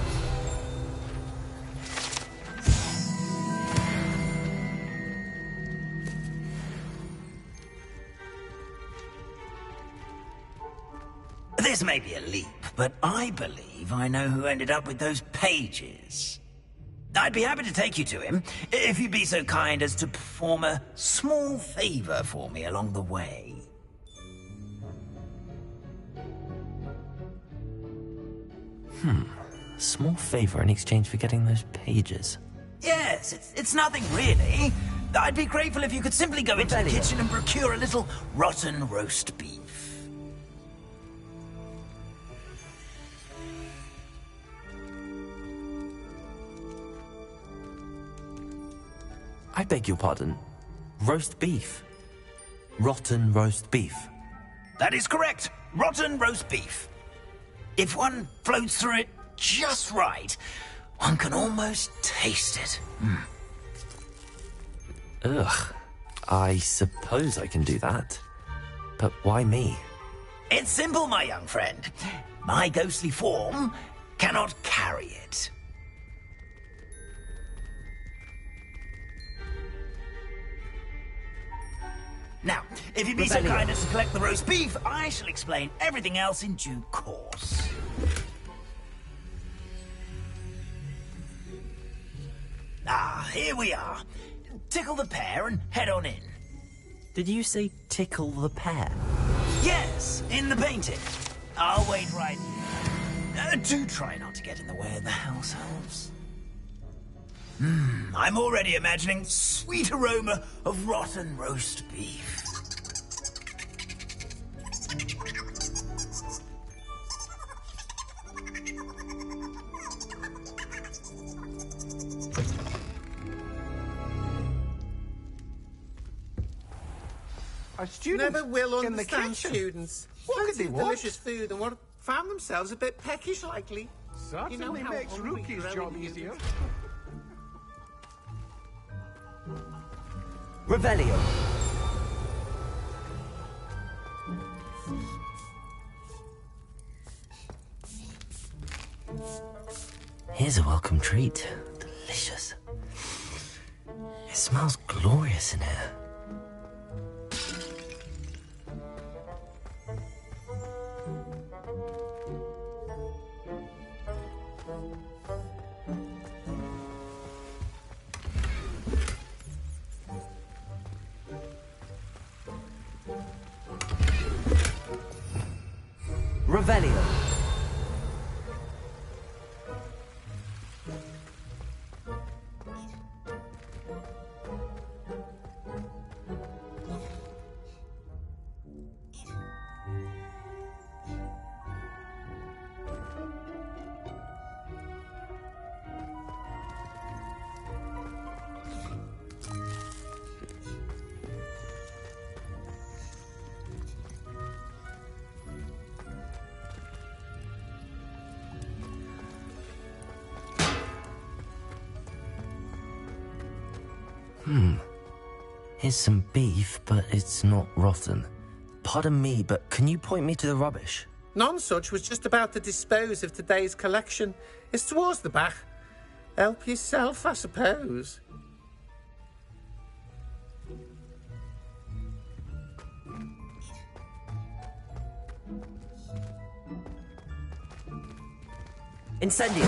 This may be a leap, but I believe I know who ended up with those pages. I'd be happy to take you to him, if you'd be so kind as to perform a small favor for me along the way. Small favor in exchange for getting those pages. Yes, it's nothing really. I'd be grateful if you could simply go into the kitchen and procure a little rotten roast beef. I beg your pardon. Roast beef. Rotten roast beef. That is correct. Rotten roast beef. If one floats through it just right, one can almost taste it. Ugh. I suppose I can do that. But why me? It's simple, my young friend. My ghostly form cannot carry it. Now, if you'd be so kind as to collect the roast beef, I shall explain everything else in due course. Ah, here we are. Tickle the pear and head on in. Did you say tickle the pear? Yes, in the painting. I'll wait right here. Do try not to get in the way of the house elves. I'm already imagining sweet aroma of rotten roast beef. Our students never will in the understand kitchen. students. What could Plenty they of want? delicious food and found themselves a bit peckish lately. Certainly how makes hungry Rookie's growing job humans- easier. Revelio. Here's a welcome treat. Delicious. It smells glorious in here. Revelio. Here's some beef, but it's not rotten. Pardon me, but can you point me to the rubbish? Nonsuch was just about to dispose of today's collection. It's towards the back. Help yourself, I suppose. Incendio!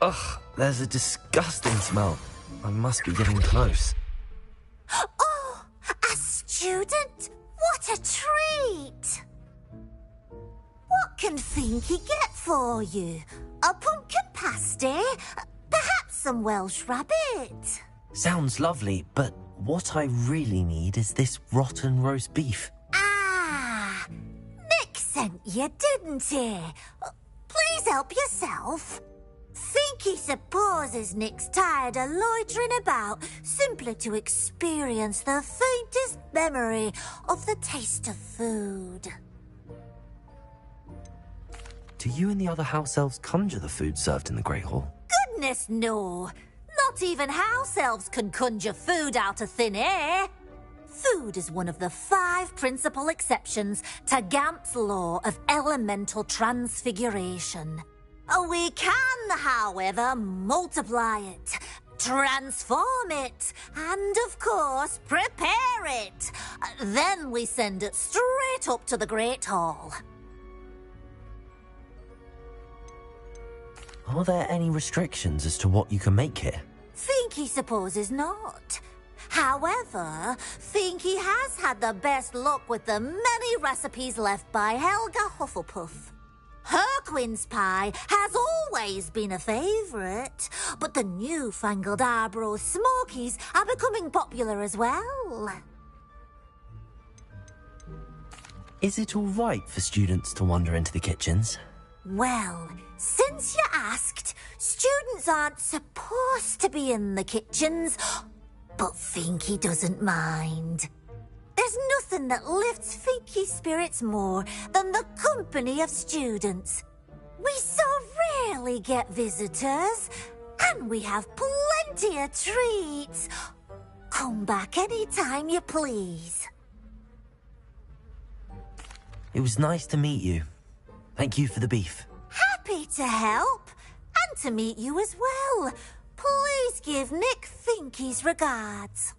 Ugh, there's a disgusting smell. I must be getting close. Oh, a student? What a treat! What can Finky get for you? A pumpkin pasty? Perhaps some Welsh rabbit? Sounds lovely, but what I really need is this rotten roast beef. Ah, Nick sent you, didn't he? Please help yourself. Finky supposes Nick's tired of loitering about simply to experience the faintest memory of the taste of food. Do you and the other house elves conjure the food served in the Great Hall? Goodness, no. Not even house elves can conjure food out of thin air. Food is one of the 5 principal exceptions to Gamp's law of elemental transfiguration. We can, however, multiply it, transform it, and, of course, prepare it. Then we send it straight up to the Great Hall. Are there any restrictions as to what you can make here? Finky supposes not. However, Finky has had the best luck with the many recipes left by Helga Hufflepuff. Her quince pie has always been a favourite, but the newfangled Arbroath Smokies are becoming popular as well. Is it all right for students to wander into the kitchens? Well, since you asked, students aren't supposed to be in the kitchens, but Finky doesn't mind. There's nothing that lifts Finky's spirits more than the company of students. We so rarely get visitors, and we have plenty of treats. Come back any time you please. It was nice to meet you. Thank you for the beef. Happy to help, and to meet you as well. Please give Nick Finky's regards.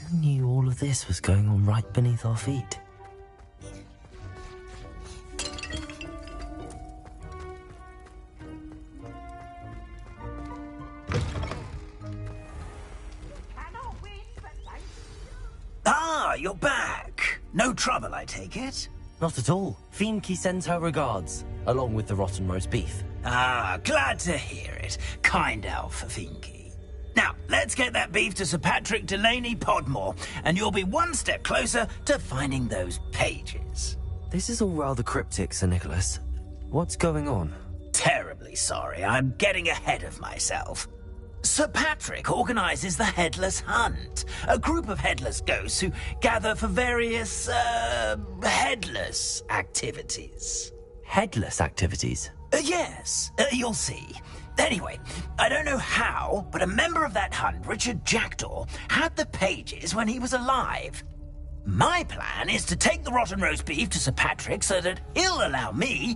Who knew all of this was going on right beneath our feet? Ah, you're back. No trouble, I take it? Not at all. Finky sends her regards, along with the rotten roast beef. Ah, glad to hear it. Kind elf, Finky. Now, let's get that beef to Sir Patrick Delaney Podmore, and you'll be one step closer to finding those pages. This is all rather cryptic, Sir Nicholas. What's going on? Terribly terribly sorry. I'm getting ahead of myself. Sir Patrick organises the Headless Hunt, a group of headless ghosts who gather for various, headless activities. Headless activities? Yes, you'll see. Anyway, I don't know how, but a member of that hunt, Richard Jackdaw, had the pages when he was alive. My plan is to take the rotten roast beef to Sir Patrick so that he'll allow me,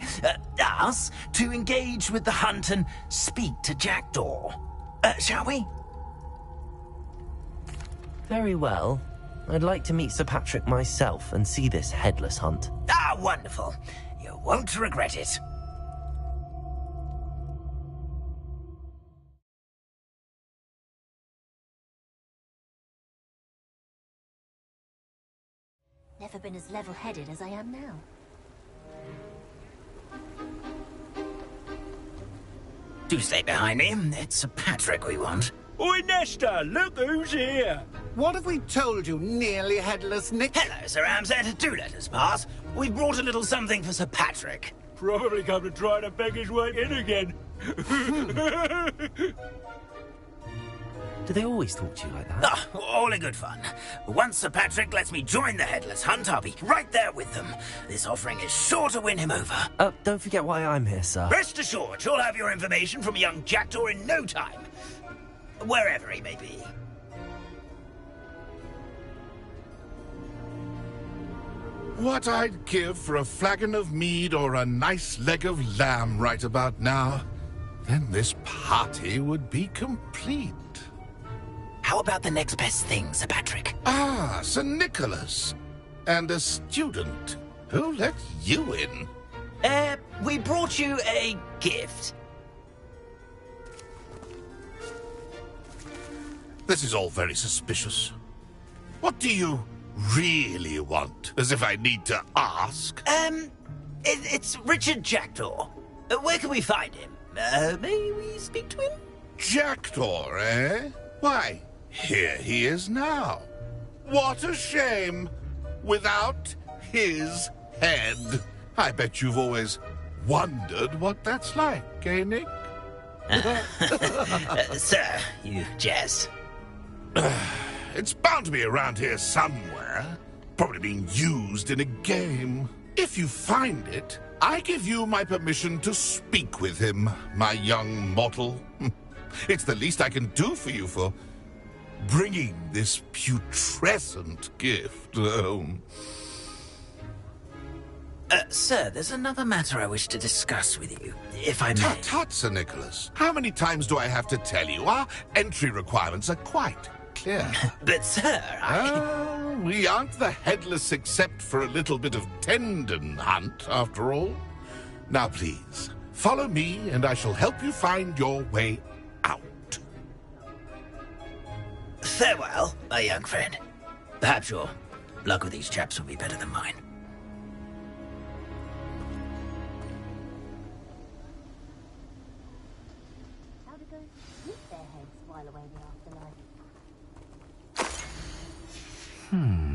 us, to engage with the hunt and speak to Jackdaw. Shall we? Very well. I'd like to meet Sir Patrick myself and see this headless hunt. Ah, wonderful. You won't regret it. Never been as level-headed as I am now. Do stay behind me. It's Sir Patrick we want. Oi, Nesta, look who's here. What have we told you, nearly headless Nick? Hello, Sir Ramsed. Do let us pass. We've brought a little something for Sir Patrick. Probably come to try to beg his way in again. Do they always talk to you like that? Ah, all in good fun. Once Sir Patrick lets me join the Headless Hunt, I'll be right there with them. This offering is sure to win him over. Don't forget why I'm here, sir. Rest assured, you'll have your information from young Jackdaw in no time. Wherever he may be. What I'd give for a flagon of mead or a nice leg of lamb right about now. Then this party would be complete. How about the next best thing, Sir Patrick? Ah, Sir Nicholas. And a student. Who let you in? We brought you a gift. This is all very suspicious. What do you really want? As if I need to ask. It's Richard Jackdaw. Where can we find him? May we speak to him? Jackdaw, eh? Why, here he is now. What a shame. Without his head. I bet you've always wondered what that's like, eh, Nick? Sir, you jest. It's bound to be around here somewhere. Probably being used in a game. If you find it, I give you my permission to speak with him, my young mortal. It's the least I can do for you for bringing this putrescent gift home. Sir, there's another matter I wish to discuss with you, if I may. Tut, tut, Sir Nicholas. How many times do I have to tell you? Our entry requirements are quite clear. But, sir, we aren't the headless except for a little bit of tendon hunt, after all. Now, please, follow me, and I shall help you find your way out. Farewell, my young friend. Perhaps your luck with these chaps will be better than mine.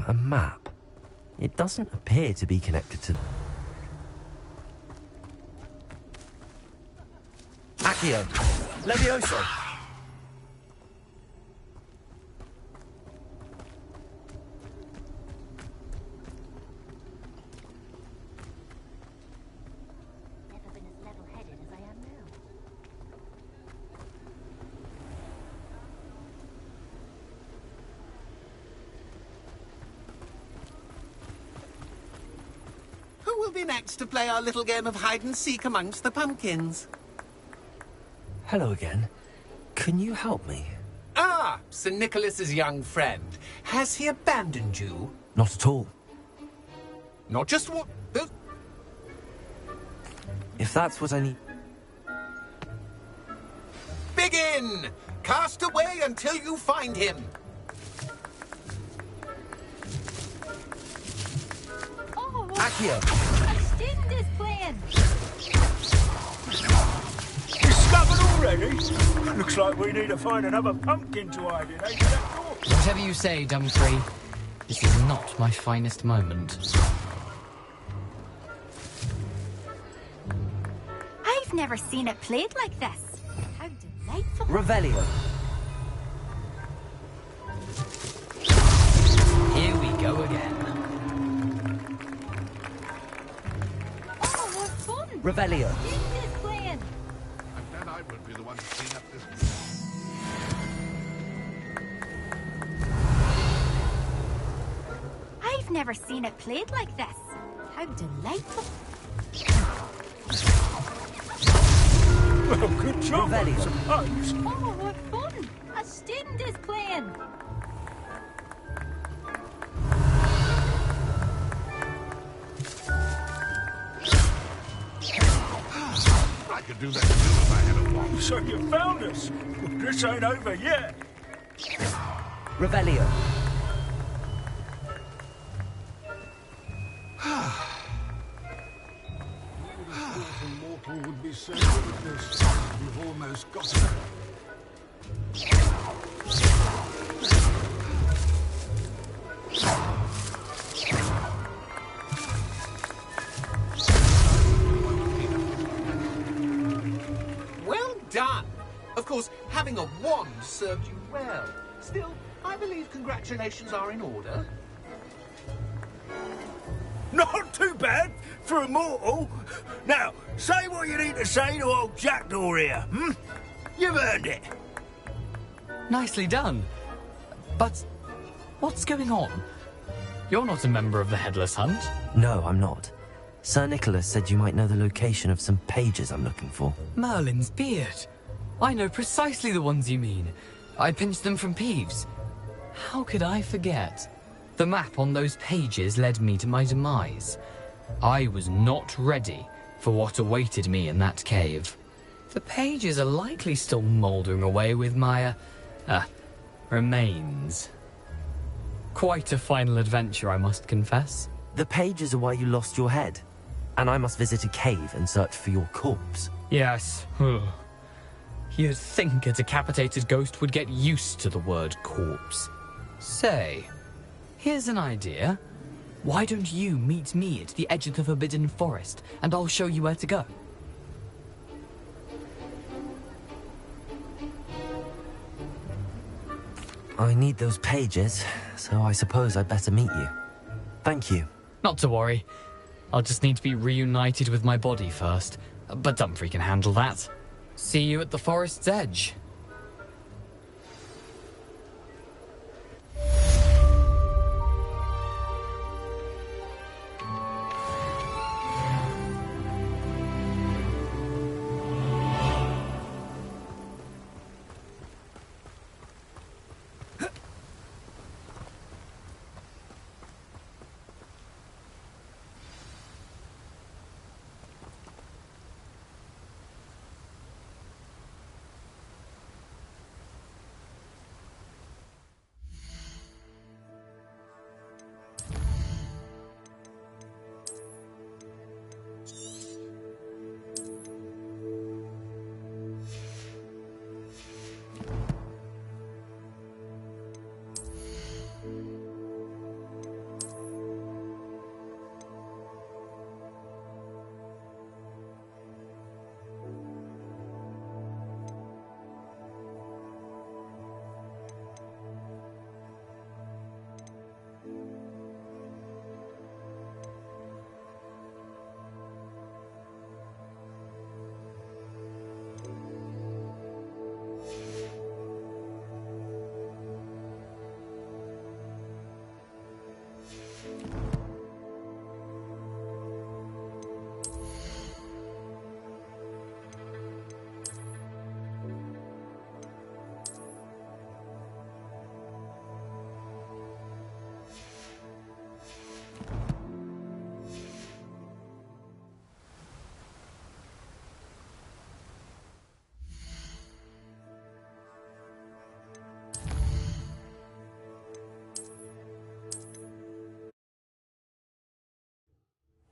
A map. It doesn't appear to be connected to... Accio! Levioso! Who will be next to play our little game of hide-and-seek amongst the pumpkins? Hello again. Can you help me? Ah, Sir Nicholas's young friend. Has he abandoned you? Not at all. Not just what... If that's what I need... Begin! Cast away until you find him. Accio! A student is playing. Discovered already? Looks like we need to find another pumpkin to hide in, eh? Whatever you say, Dumfrey. This is not my finest moment. I've I've never seen it played like this. How delightful. Revelio. Here we go again. Oh, what fun! Revelio. This is playing. I'm glad I won't be the one to clean up this. I've never seen it played like this. How delightful. Well, good job, I Revelio. suppose. Oh, what fun! A student is playing. I could do that too if I had a wand. So you found us. This ain't over yet. Revelio. Mortal would be so good at this. You've almost got it. Well done. Of course, having a wand served you well. Still, I believe congratulations are in order. Not too bad for a mortal. Now, say what you need to say to old Jackdaw here, hmm? You've earned it. Nicely done. But what's going on? You're not a member of the Headless Hunt. No, I'm not. Sir Nicholas said you might know the location of some pages I'm looking for. Merlin's beard. I know precisely the ones you mean. I pinched them from Peeves. How could I forget? The map on those pages led me to my demise. I was not ready for what awaited me in that cave. The pages are likely still mouldering away with my, remains. Quite a final adventure, I must confess. The pages are why you lost your head, and I must visit a cave and search for your corpse. Yes. You'd think a decapitated ghost would get used to the word corpse. Say, here's an idea. Why don't you meet me at the edge of the Forbidden Forest, and I'll show you where to go? I need those pages, so I suppose I'd better meet you. Thank you. Not to worry. I'll just need to be reunited with my body first. But Dumfries can handle that. See you at the forest's edge.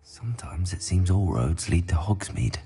Sometimes it seems all roads lead to Hogsmeade.